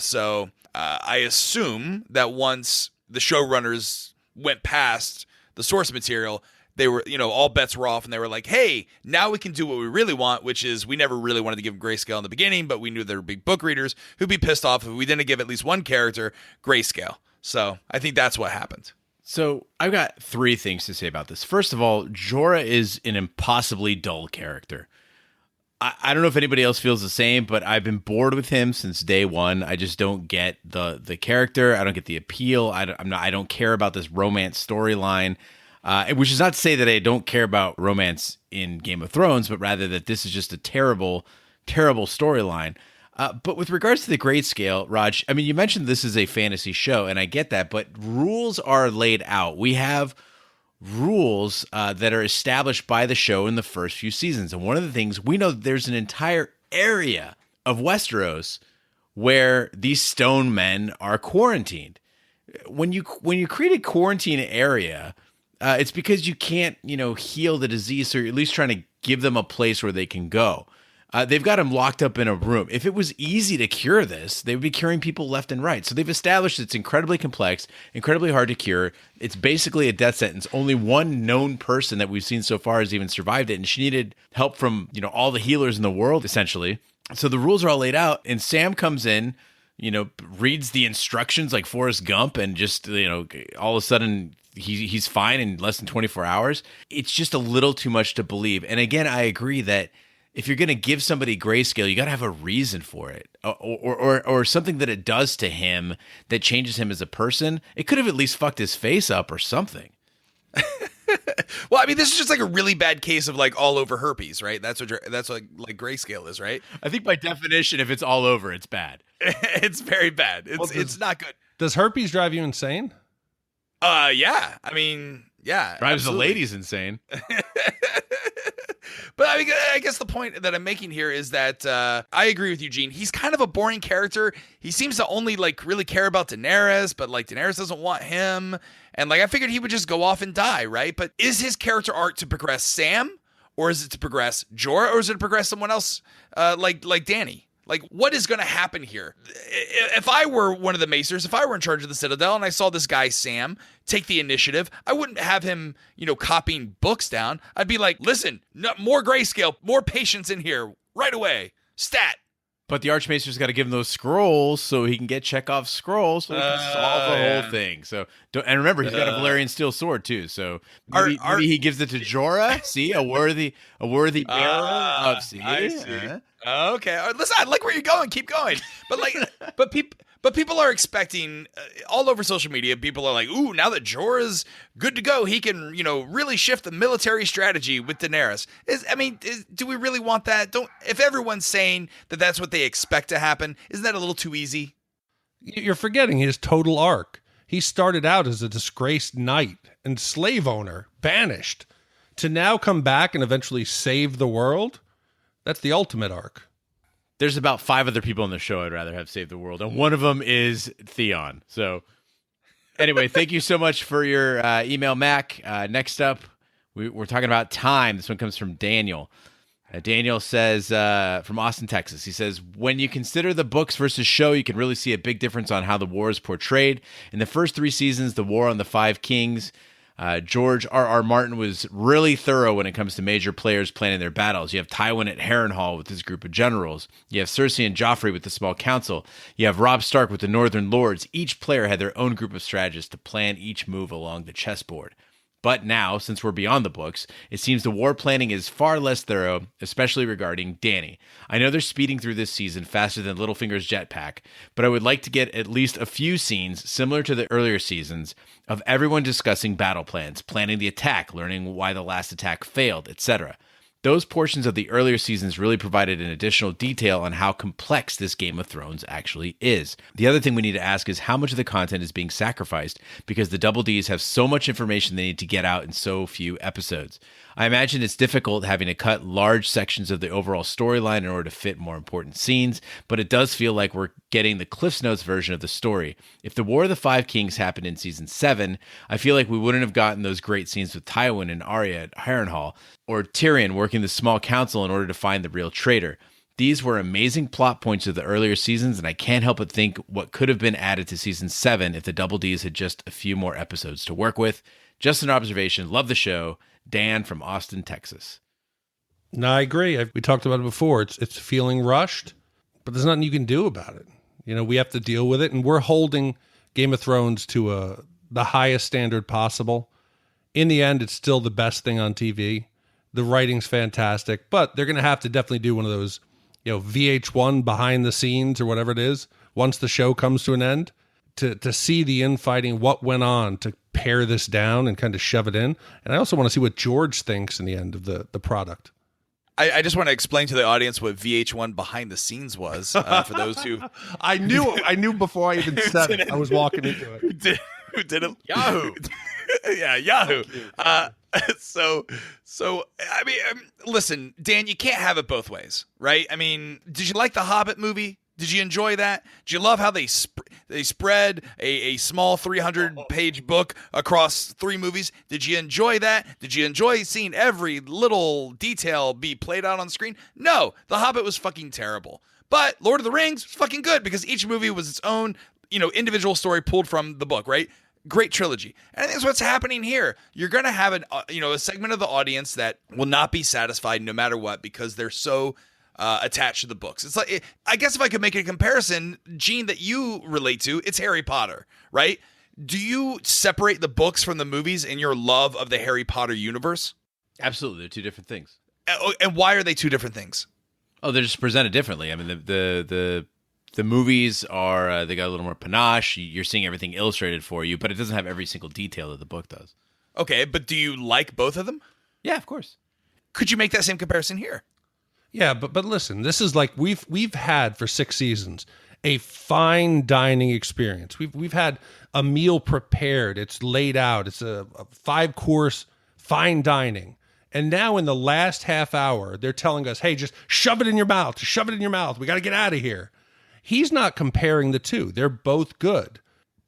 So I assume that once the showrunners went past the source material, they were, all bets were off, and they were like, hey, now we can do what we really want, which is we never really wanted to give grayscale in the beginning, but we knew there would be book readers who'd be pissed off if we didn't give at least one character grayscale. So I think that's what happened. So I've got 3 things to say about this. First of all, Jorah is an impossibly dull character. I don't know if anybody else feels the same, but I've been bored with him since day one. I just don't get the character. I don't get the appeal. I don't care about this romance storyline. Which is not to say that I don't care about romance in Game of Thrones, but rather that this is just a terrible, terrible storyline. But with regards to the grayscale, Raj, I mean, you mentioned this is a fantasy show, and I get that, but rules are laid out. We have rules that are established by the show in the first few seasons. And one of the things, we know that there's an entire area of Westeros where these stone men are quarantined. When you create a quarantine area... it's because you can't, heal the disease, so you're at least trying to give them a place where they can go. They've got them locked up in a room. If it was easy to cure this, they would be curing people left and right. So they've established it's incredibly complex, incredibly hard to cure. It's basically a death sentence. Only one known person that we've seen so far has even survived it, and she needed help from, all the healers in the world, essentially. So the rules are all laid out, and Sam comes in, reads the instructions like Forrest Gump, and just, all of a sudden... He's fine in less than 24 hours. It's just a little too much to believe. And again, I agree that if you're going to give somebody grayscale, you got to have a reason for it, or something that it does to him that changes him as a person. It could have at least fucked his face up or something. Well, I mean, this is just like a really bad case of like all over herpes, right? That's what grayscale is, right? I think by definition, if it's all over, it's bad. It's very bad. It's not good. Does herpes drive you insane? Yeah. I mean, yeah. Drives absolutely. the ladies insane. But I mean, I guess the point that I'm making here is that I agree with Eugene. He's kind of a boring character. He seems to only really care about Daenerys, but Daenerys doesn't want him. And I figured he would just go off and die, right? But is his character arc to progress Sam, or is it to progress Jorah, or is it to progress someone else like Dany? What is going to happen here? If I were one of the Macers, if I were in charge of the Citadel and I saw this guy, Sam, take the initiative, I wouldn't have him, copying books down. I'd be like, listen, more grayscale, more patience in here right away. Stat. But the Archmaester's got to give him those scrolls so he can get Chekhov's scrolls so he can solve the whole thing. So, and remember, he's got a Valyrian steel sword too. So maybe he gives it to Jorah. See, a worthy bearer of. See, I see. Okay, listen, I like where you're going. Keep going. But people are expecting all over social media. People are like, "Ooh, now that Jorah's good to go, he can, really shift the military strategy with Daenerys." Do we really want that? If everyone's saying that that's what they expect to happen, isn't that a little too easy? You're forgetting his total arc. He started out as a disgraced knight and slave owner, banished, to now come back and eventually save the world, that's the ultimate arc. There's about 5 other people on the show I'd rather have saved the world, and one of them is Theon. So anyway, thank you so much for your email, Mac. Next up, we're talking about time. This one comes from Daniel. Daniel says, from Austin, Texas, he says, when you consider the books versus show, you can really see a big difference on how the war is portrayed. In the first 3 seasons, the war on the 5 kings, George R.R. Martin was really thorough when it comes to major players planning their battles. You have Tywin at Harrenhal with his group of generals. You have Cersei and Joffrey with the small council. You have Robb Stark with the Northern Lords. Each player had their own group of strategists to plan each move along the chessboard. But now, since we're beyond the books, it seems the war planning is far less thorough, especially regarding Dany. I know they're speeding through this season faster than Littlefinger's jetpack, but I would like to get at least a few scenes, similar to the earlier seasons, of everyone discussing battle plans, planning the attack, learning why the last attack failed, etc. Those portions of the earlier seasons really provided an additional detail on how complex this Game of Thrones actually is. The other thing we need to ask is how much of the content is being sacrificed because the Double Ds have so much information they need to get out in so few episodes. I imagine it's difficult having to cut large sections of the overall storyline in order to fit more important scenes, but it does feel like we're getting the Cliff's Notes version of the story. If the War of the 5 Kings happened in Season 7, I feel like we wouldn't have gotten those great scenes with Tywin and Arya at Harrenhal, or Tyrion working the small council in order to find the real traitor. These were amazing plot points of the earlier seasons, and I can't help but think what could have been added to Season 7 if the Double Ds had just a few more episodes to work with. Just an observation. Love the show. Dan from Austin, Texas. No, I agree. We talked about it before. It's feeling rushed, but there's nothing you can do about it. You know, we have to deal with it, and we're holding Game of Thrones to the highest standard possible. In the end, it's still the best thing on TV. The writing's fantastic, but they're going to have to definitely do one of those, VH1 behind the scenes or whatever it is, once the show comes to an end, to see the infighting, what went on, to pare this down and kind of shove it in. And I also want to see what George thinks in the end of the product. I just want to explain to the audience what VH1 behind the scenes was for those who I knew before I even said it. I was walking into it. Who did it? Yahoo. Yeah, Yahoo. So I mean, listen, Dan, you can't have it both ways, right? I mean, did you like the Hobbit movie? Did you enjoy that? Did you love how they spread a small 300-page book across 3 movies? Did you enjoy that? Did you enjoy seeing every little detail be played out on screen? No, The Hobbit was fucking terrible. But Lord of the Rings was fucking good because each movie was its own, individual story pulled from the book, right? Great trilogy. And I think that's what's happening here. You're going to have a segment of the audience that will not be satisfied no matter what because they're so attached to the books. It's like, I guess if I could make a comparison, Gene, that you relate to, it's Harry Potter, right? Do you separate the books from the movies in your love of the Harry Potter universe? Absolutely. They're 2 different things. And why are they 2 different things? Oh, they're just presented differently. I mean, the movies are, they got a little more panache. You're seeing everything illustrated for you, but it doesn't have every single detail that the book does. Okay, but do you like both of them? Yeah, of course. Could you make that same comparison here? Yeah, but listen, this is like we've had for 6 seasons a fine dining experience. We've had a meal prepared. It's laid out. It's a 5-course fine dining. And now in the last half hour, they're telling us, hey, just shove it in your mouth. Just shove it in your mouth. We got to get out of here. He's not comparing the 2. They're both good.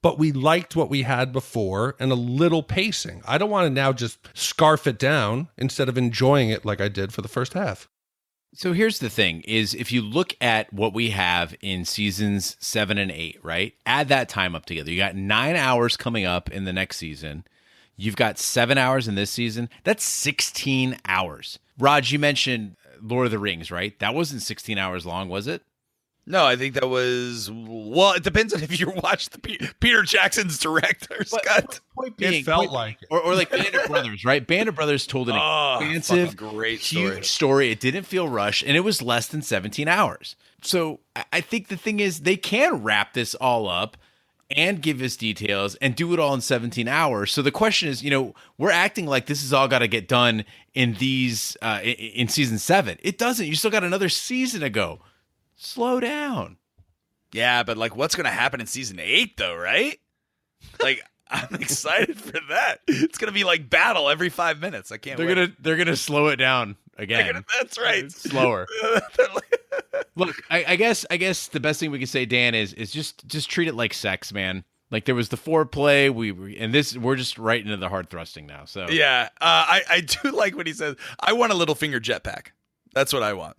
But we liked what we had before and a little pacing. I don't want to now just scarf it down instead of enjoying it like I did for the first half. So here's the thing, is if you look at what we have in seasons 7 and 8, right? Add that time up together. You got 9 hours coming up in the next season. You've got 7 hours in this season. That's 16 hours. Raj, you mentioned Lord of the Rings, right? That wasn't 16 hours long, was it? No, I think that was, well, it depends on if you watched Peter Jackson's director's cut. It felt like it. Or like Band of Brothers, right? Band of Brothers told an expansive, great huge story. It didn't feel rushed, and it was less than 17 hours. So I think the thing is they can wrap this all up and give us details and do it all in 17 hours. So the question is, we're acting like this has all got to get done in these in season 7. It doesn't. You still got another season to go. Slow down. Yeah, but what's going to happen in season 8 though, right? I'm excited for that. It's gonna be like battle every 5 minutes. I can't. They're gonna slow it down again. That's right. Slower. Look, I guess the best thing we can say, Dan, is just treat it like sex, man. Like there was the foreplay, we're just right into the hard thrusting now. So yeah, I do like what he says. I want a Littlefinger jetpack. That's what I want.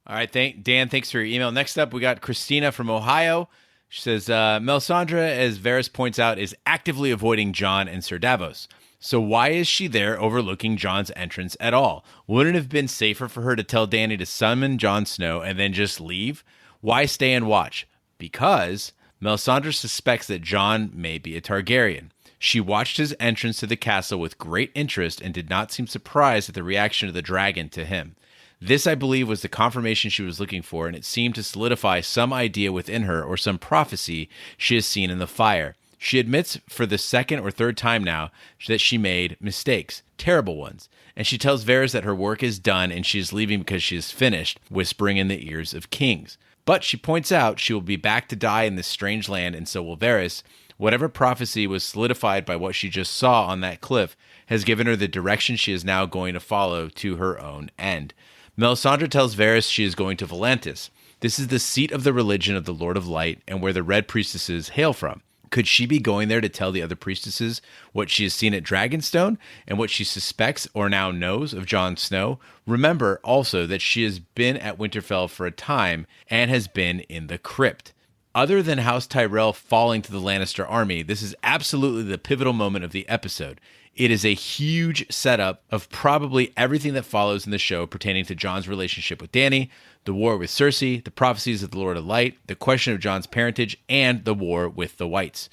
All right, Dan, thanks for your email. Next up, we got Christina from Ohio. She says, Melisandre, as Varys points out, is actively avoiding Jon and Ser Davos. So why is she there overlooking Jon's entrance at all? Wouldn't it have been safer for her to tell Dany to summon Jon Snow and then just leave? Why stay and watch? Because Melisandre suspects that Jon may be a Targaryen. She watched his entrance to the castle with great interest and did not seem surprised at the reaction of the dragon to him. This, I believe, was the confirmation she was looking for, and it seemed to solidify some idea within her or some prophecy she has seen in the fire. She admits for the second or third time now that she made mistakes, terrible ones, and she tells Varys that her work is done and she is leaving because she is finished, whispering in the ears of kings. But she points out she will be back to die in this strange land, and so will Varys. Whatever prophecy was solidified by what she just saw on that cliff has given her the direction she is now going to follow to her own end. Melisandre tells Varys she is going to Volantis. This is the seat of the religion of the Lord of Light and where the Red Priestesses hail from. Could she be going there to tell the other priestesses what she has seen at Dragonstone and what she suspects or now knows of Jon Snow? Remember also that she has been at Winterfell for a time and has been in the crypt. Other than House Tyrell falling to the Lannister army, this is absolutely the pivotal moment of the episode. It is a huge setup of probably everything that follows in the show pertaining to Jon's relationship with Dany, the war with Cersei, the prophecies of the Lord of Light, the question of Jon's parentage, and the war with the Whites.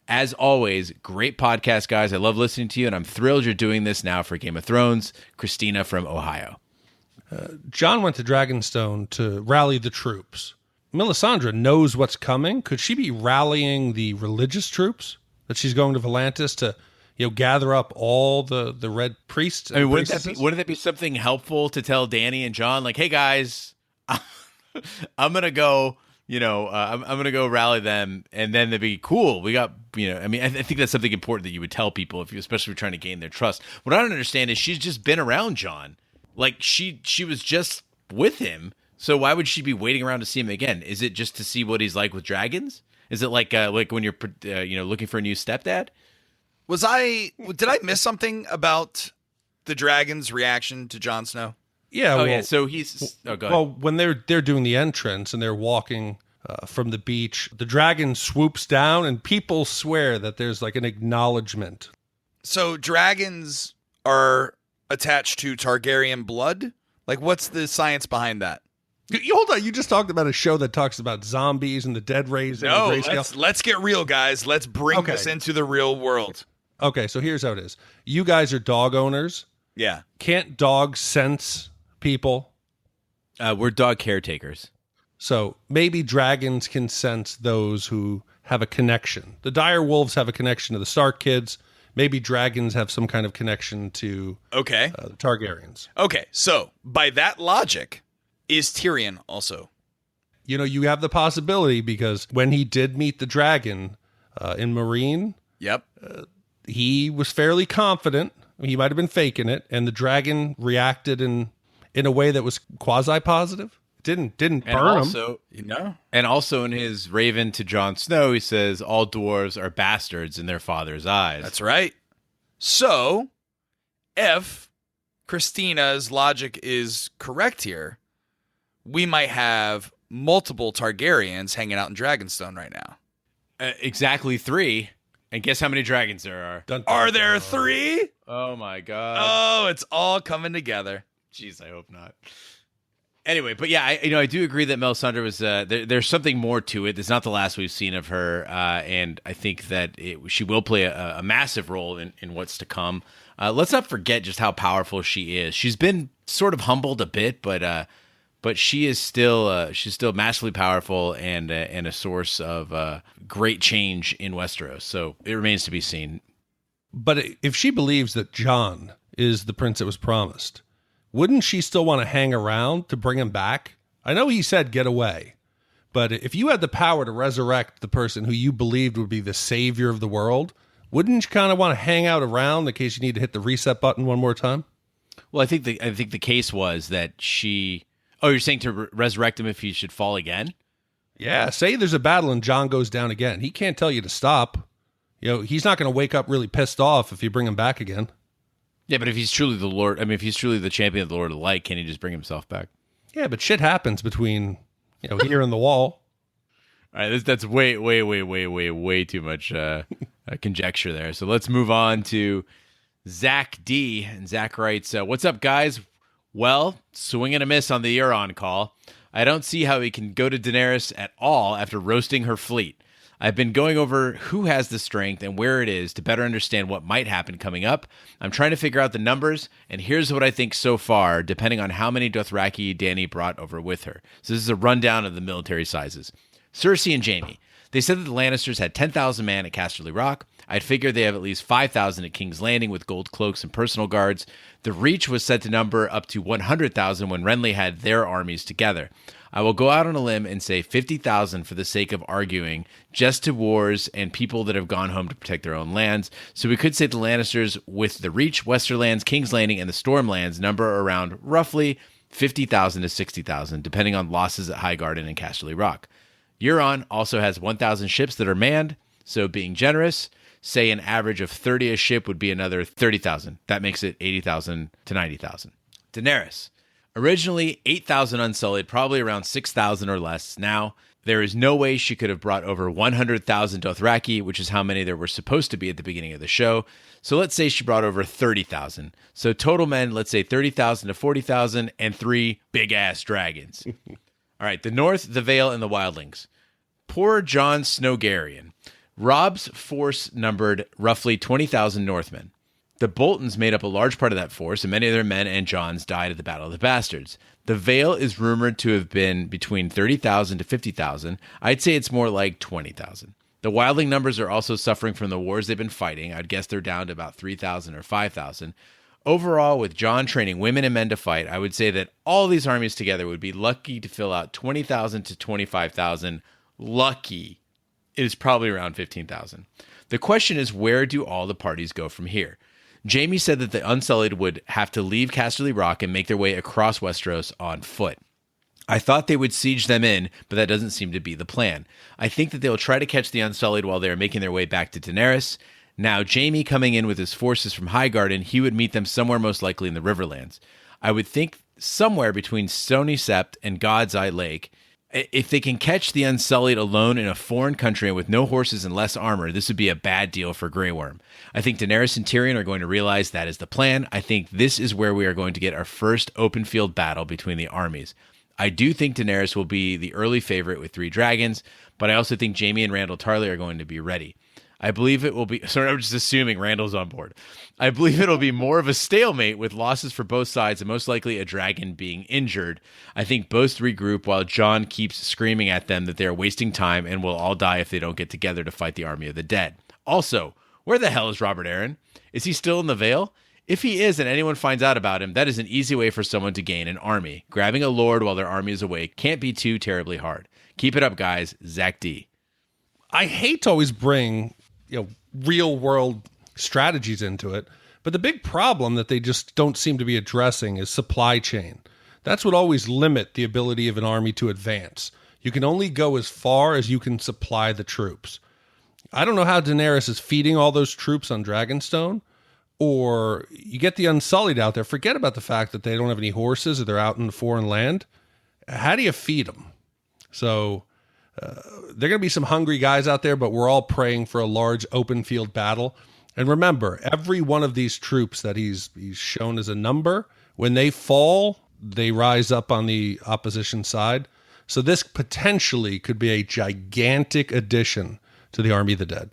As always, great podcast, guys. I love listening to you, and I'm thrilled you're doing this now for Game of Thrones. Christina from Ohio. Jon went to Dragonstone to rally the troops. Melisandre knows what's coming. Could she be rallying the religious troops that she's going to Volantis to gather up all the red priests? I mean, wouldn't that be something helpful to tell Dany and Jon, like, hey guys, I'm gonna go, I'm gonna go rally them, and then they'd be cool. We got, I mean, I think that's something important that you would tell people especially if you're trying to gain their trust. What I don't understand is she's just been around Jon, like she was just with him. So why would she be waiting around to see him again? Is it just to see what he's like with dragons? Is it like when you're looking for a new stepdad? Did I miss something about the dragon's reaction to Jon Snow? Yeah. So he's. Oh, go ahead. Well, when they're doing the entrance and they're walking from the beach, the dragon swoops down, and people swear that there's like an acknowledgement. So dragons are attached to Targaryen blood? Like, what's the science behind that? Hold on, you just talked about a show that talks about zombies and the dead raising. No, let's get real, guys. Let's bring this into the real world. Okay, so here's how it is. You guys are dog owners. Yeah. Can't dogs sense people? We're dog caretakers. So maybe dragons can sense those who have a connection. The dire wolves have a connection to the Stark kids. Maybe dragons have some kind of connection to the Targaryens. Okay, so by that logic, is Tyrion also? You have the possibility because when he did meet the dragon in Meereen, yep, he was fairly confident. He might have been faking it, and the dragon reacted in a way that was quasi-positive. Didn't burn him. And also in his Raven to Jon Snow, he says all dwarves are bastards in their father's eyes. That's right. So, if Christina's logic is correct here, we might have multiple Targaryens hanging out in Dragonstone right now. Exactly 3. And guess how many dragons there are? Are there 3? Oh my god. Oh, it's all coming together. Jeez, I hope not. Anyway, but yeah, I do agree that Melisandre was there's something more to it. It's not the last we've seen of her, and I think that she will play a massive role in what's to come. Let's not forget just how powerful she is. She's been sort of humbled a bit, but she is still she's still massively powerful and a source of great change in Westeros. So it remains to be seen. But if she believes that Jon is the prince that was promised, wouldn't she still want to hang around to bring him back? I know he said get away, But if you had the power to resurrect the person who you believed would be the savior of the world, wouldn't you kind of want to hang out around in case you need to hit the reset button one more time? Well, I think the case was that she. Oh, you're saying to resurrect him if he should fall again? Yeah, say there's a battle and Jon goes down again. He can't tell you to stop. He's not going to wake up really pissed off if you bring him back again. Yeah, but if he's truly the Lord, if he's truly the champion of the Lord of Light, can he just bring himself back? Yeah, but shit happens between, here and the wall. All right, that's way too much conjecture there. So let's move on to Zach D. And Zach writes, what's up, guys? Well, swing and a miss on the Euron call. I don't see how he can go to Daenerys at all after roasting her fleet. I've been going over who has the strength and where it is to better understand what might happen coming up. I'm trying to figure out the numbers, and here's what I think so far, depending on how many Dothraki Dany brought over with her. So this is a rundown of the military sizes. Cersei and Jaime. They said that the Lannisters had 10,000 men at Casterly Rock. I'd figure they have at least 5,000 at King's Landing with gold cloaks and personal guards. The Reach was said to number up to 100,000 when Renly had their armies together. I will go out on a limb and say 50,000 for the sake of arguing, just to wars and people that have gone home to protect their own lands. So we could say the Lannisters with the Reach, Westerlands, King's Landing, and the Stormlands number around roughly 50,000 to 60,000, depending on losses at Highgarden and Casterly Rock. Euron also has 1,000 ships that are manned, so being generous, say an average of 30 a ship would be another 30,000. That makes it 80,000 to 90,000. Daenerys. Originally 8,000 Unsullied, probably around 6,000 or less. Now, there is no way she could have brought over 100,000 Dothraki, which is how many there were supposed to be at the beginning of the show. So let's say she brought over 30,000. So total men, let's say 30,000 to 40,000 and 3 big-ass dragons. All right, the North, the Vale, and the Wildlings. Poor Jon Snowgarian. Robb's force numbered roughly 20,000 Northmen. The Boltons made up a large part of that force, and many of their men and Jon's died at the Battle of the Bastards. The Vale is rumored to have been between 30,000 to 50,000. I'd say it's more like 20,000. The Wildling numbers are also suffering from the wars they've been fighting. I'd guess they're down to about 3,000 or 5,000. Overall, with Jon training women and men to fight, I would say that all these armies together would be lucky to fill out 20,000 to 25,000. Lucky. It is probably around 15,000. The question is, where do all the parties go from here? Jaime said that the Unsullied would have to leave Casterly Rock and make their way across Westeros on foot. I thought they would siege them in, but that doesn't seem to be the plan. I think that they'll try to catch the Unsullied while they are making their way back to Daenerys. Now, Jaime coming in with his forces from Highgarden, he would meet them somewhere most likely in the Riverlands. I would think somewhere between Stony Sept and God's Eye Lake. If they can catch the Unsullied alone in a foreign country and with no horses and less armor, this would be a bad deal for Grey Worm. I think Daenerys and Tyrion are going to realize that is the plan. I think this is where we are going to get our first open field battle between the armies. I do think Daenerys will be the early favorite with 3 dragons, but I also think Jaime and Randyll Tarly are going to be ready. I believe it will be... Sorry, I'm just assuming Randall's on board. I believe it'll be more of a stalemate with losses for both sides and most likely a dragon being injured. I think both regroup while Jon keeps screaming at them that they are wasting time and will all die if they don't get together to fight the army of the dead. Also, where the hell is Robert Arryn? Is he still in the Vale? If he is and anyone finds out about him, that is an easy way for someone to gain an army. Grabbing a lord while their army is away can't be too terribly hard. Keep it up, guys. Zach D. I hate to always bring real world strategies into it, but the big problem that they just don't seem to be addressing is supply chain. That's what always limit the ability of an army to advance. You can only go as far as you can supply the troops. I don't know how Daenerys is feeding all those troops on Dragonstone, or you get the Unsullied out there. Forget about the fact that they don't have any horses or they're out in the foreign land. How do you feed them? So there are going to be some hungry guys out there, but we're all praying for a large open field battle. And remember, every one of these troops that he's shown as a number, when they fall, they rise up on the opposition side. So this potentially could be a gigantic addition to the Army of the Dead.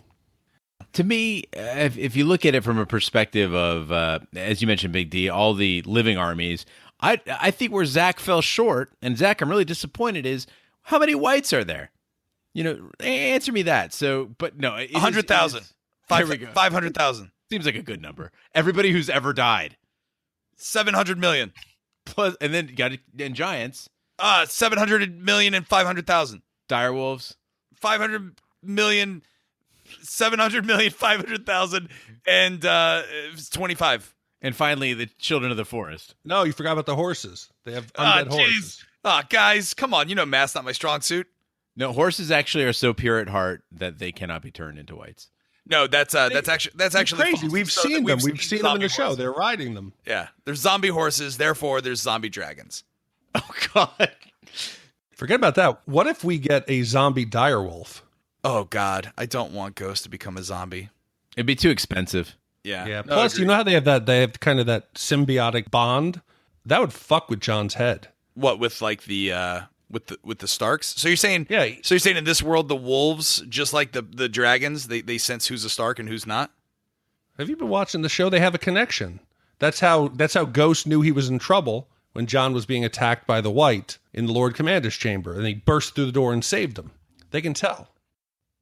To me, if you look at it from a perspective of, as you mentioned, Big D, all the living armies, I think where Zach fell short, and Zach, I'm really disappointed, is how many whites are there? Answer me that. So, but no, 100,000. 500,000. Seems like a good number. Everybody who's ever died. 700 million. Plus, and then you got and giants. 700 million and 500,000. direwolves? 500 million, 700 million, 500,000, and 25. And finally, the children of the forest. No, you forgot about the horses. They have undead horses. Guys, come on. You know math's not my strong suit. No, horses actually are so pure at heart that they cannot be turned into whites. No, that's actually crazy. false. We've So seen them. We've seen them in the zombie show. horses. They're riding them. Yeah, there's zombie horses. Therefore, there's zombie dragons. Oh, God. Forget about that. What if we get a zombie direwolf? Oh God, I don't want Ghost to become a zombie. It'd be too expensive. Yeah. Yeah. No, Plus, agreed. you know how they have kind of that symbiotic bond? That would fuck with Jon's head. What with like the with the Starks? So you're saying Yeah. So you're saying in this world the wolves, just like the dragons, they sense who's a Stark and who's not? Have you been watching the show? They have a connection. That's how Ghost knew he was in trouble when Jon was being attacked by the White in the Lord Commander's chamber, and he burst through the door and saved him. They can tell.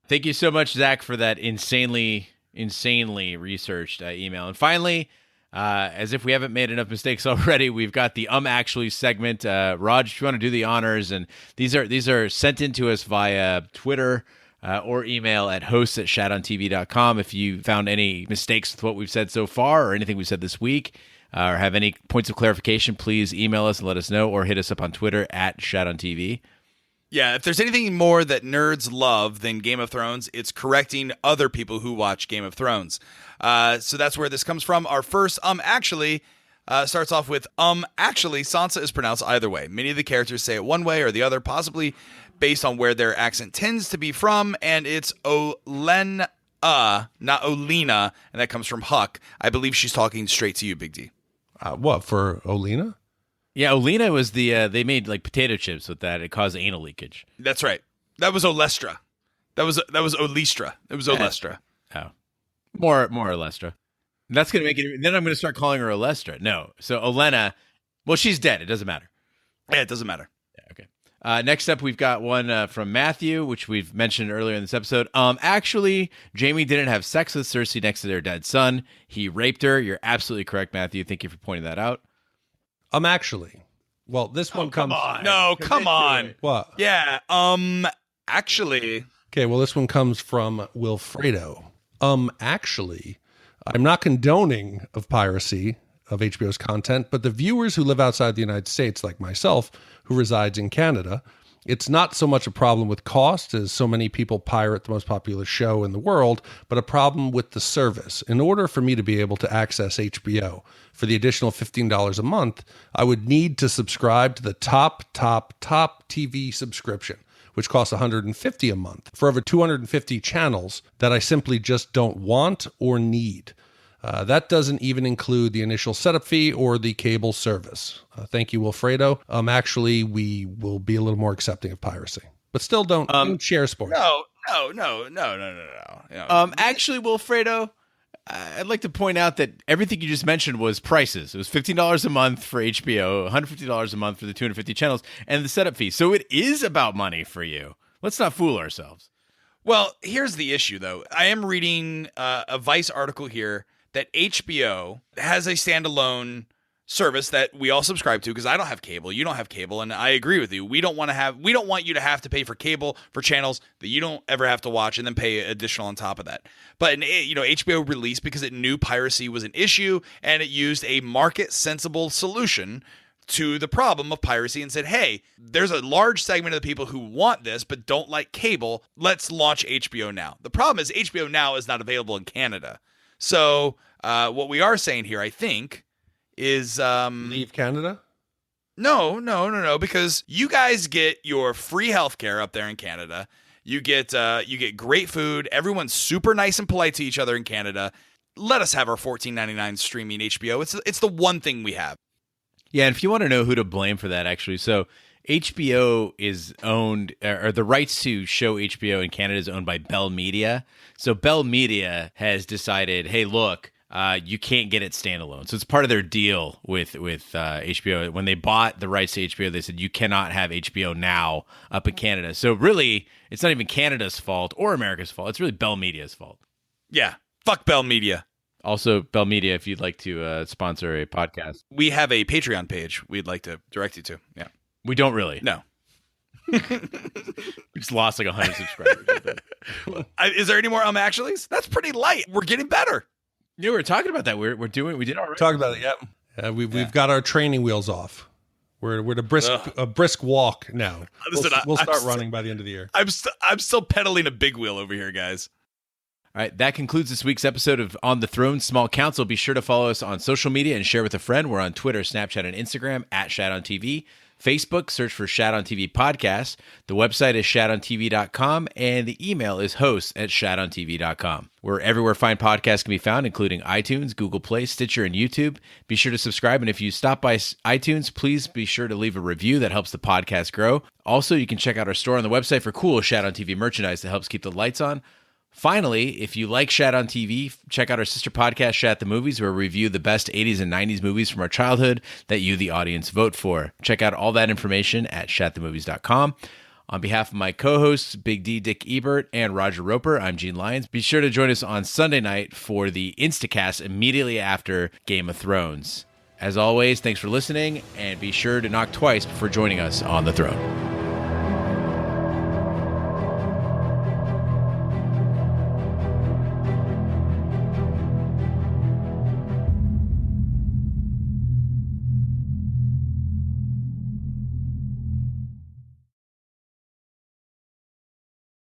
Thank you so much, Zach, for that insanely researched email. And finally, as if we haven't made enough mistakes already, we've got the actually segment. Raj, if you want to do the honors, and these are sent in to us via Twitter or email at hosts@shadontv.com. If you found any mistakes with what we've said so far or anything we've said this week, or have any points of clarification, please email us and let us know, or hit us up on Twitter at ShadowonTV. Yeah, if there's anything more that nerds love than Game of Thrones, it's correcting other people who watch Game of Thrones. So that's where this comes from. Our first actually starts off with actually Sansa is pronounced either way. Many of the characters say it one way or the other, possibly based on where their accent tends to be from, and it's Olenna, not Olena, and that comes from Huck. I believe she's talking straight to you, Big D. What, for Olena? Yeah, Olena was they made like potato chips with that. It caused anal leakage. That's right. That was Olestra. That was Olistra. It was Olestra. Oh, more Olestra. That's gonna make it. Then I'm gonna start calling her Olestra. No, so Olena. Well, she's dead. It doesn't matter. Yeah, it doesn't matter. Yeah, okay. Next up, we've got one from Matthew, which we've mentioned earlier in this episode. Actually, Jaime didn't have sex with Cersei next to their dead son. He raped her. You're absolutely correct, Matthew. Thank you for pointing that out. Actually. Well, this one comes. No, come on. What? Yeah. Actually. Okay, well, this one comes from Wilfredo. Actually, I'm not condoning of piracy of HBO's content, but the viewers who live outside the United States, like myself, who resides in Canada, it's not so much a problem with cost, as so many people pirate the most popular show in the world, but a problem with the service. In order for me to be able to access HBO for the additional $15 a month, I would need to subscribe to the top TV subscription, which costs $150 a month for over 250 channels that I simply just don't want or need. That doesn't even include the initial setup fee or the cable service. Thank you, Wilfredo. Actually, we will be a little more accepting of piracy, but still don't share sports. No. Actually, Wilfredo, I'd like to point out that everything you just mentioned was prices. It was $15 a month for HBO, $150 a month for the 250 channels, and the setup fee. So it is about money for you. Let's not fool ourselves. Well, here's the issue, though. I am reading a Vice article here that HBO has a standalone service that we all subscribe to, because I don't have cable, you don't have cable, and I agree with you. We don't want you to have to pay for cable for channels that you don't ever have to watch and then pay additional on top of that. But HBO released because it knew piracy was an issue, and it used a market sensible solution to the problem of piracy and said, hey, there's a large segment of the people who want this but don't like cable. Let's launch HBO Now. The problem is HBO Now is not available in Canada. So what we are saying here, I think, is Leave Canada? No, because you guys get your free healthcare up there in Canada. You get great food. Everyone's super nice and polite to each other in Canada. Let us have our $14.99 streaming HBO. It's the one thing we have. Yeah, and if you want to know who to blame for that, actually, so HBO is owned, or the rights to show HBO in Canada is owned by Bell Media. So Bell Media has decided, hey, look, you can't get it standalone. So it's part of their deal with HBO. When they bought the rights to HBO, they said you cannot have HBO Now up in Canada. So really, it's not even Canada's fault or America's fault. It's really Bell Media's fault. Yeah, fuck Bell Media. Also, Bell Media, if you'd like to sponsor a podcast. We have a Patreon page we'd like to direct you to. Yeah. We don't really. No. We just lost like 100 subscribers. Is there any more actuallys? That's pretty light. We're getting better. Yeah, we were talking about that. We did already. Talk about it. Yep. We've got our training wheels off. We're at a brisk walk now. Listen, we'll start running by the end of the year. I'm still pedaling a big wheel over here, guys. All right, that concludes this week's episode of On the Throne Small Council. Be sure to follow us on social media and share with a friend. We're on Twitter, Snapchat, and Instagram at ShatOnTV. Facebook, search for Shat on TV Podcast. The website is shatontv.com, and the email is hosts@shatontv.com. We're everywhere fine podcasts can be found, including iTunes, Google Play, Stitcher, and YouTube. Be sure to subscribe, and if you stop by iTunes, please be sure to leave a review. That helps the podcast grow. Also, you can check out our store on the website for cool Shat on TV merchandise that helps keep the lights on. Finally, if you like Shat on TV, check out our sister podcast, Shat the Movies, where we review the best 80s and 90s movies from our childhood that you, the audience, vote for. Check out all that information at shatthemovies.com. On behalf of my co-hosts, Big D, Dick Ebert, and Roger Roper, I'm Gene Lyons. Be sure to join us on Sunday night for the Instacast immediately after Game of Thrones. As always, thanks for listening, and be sure to knock twice before joining us on the throne.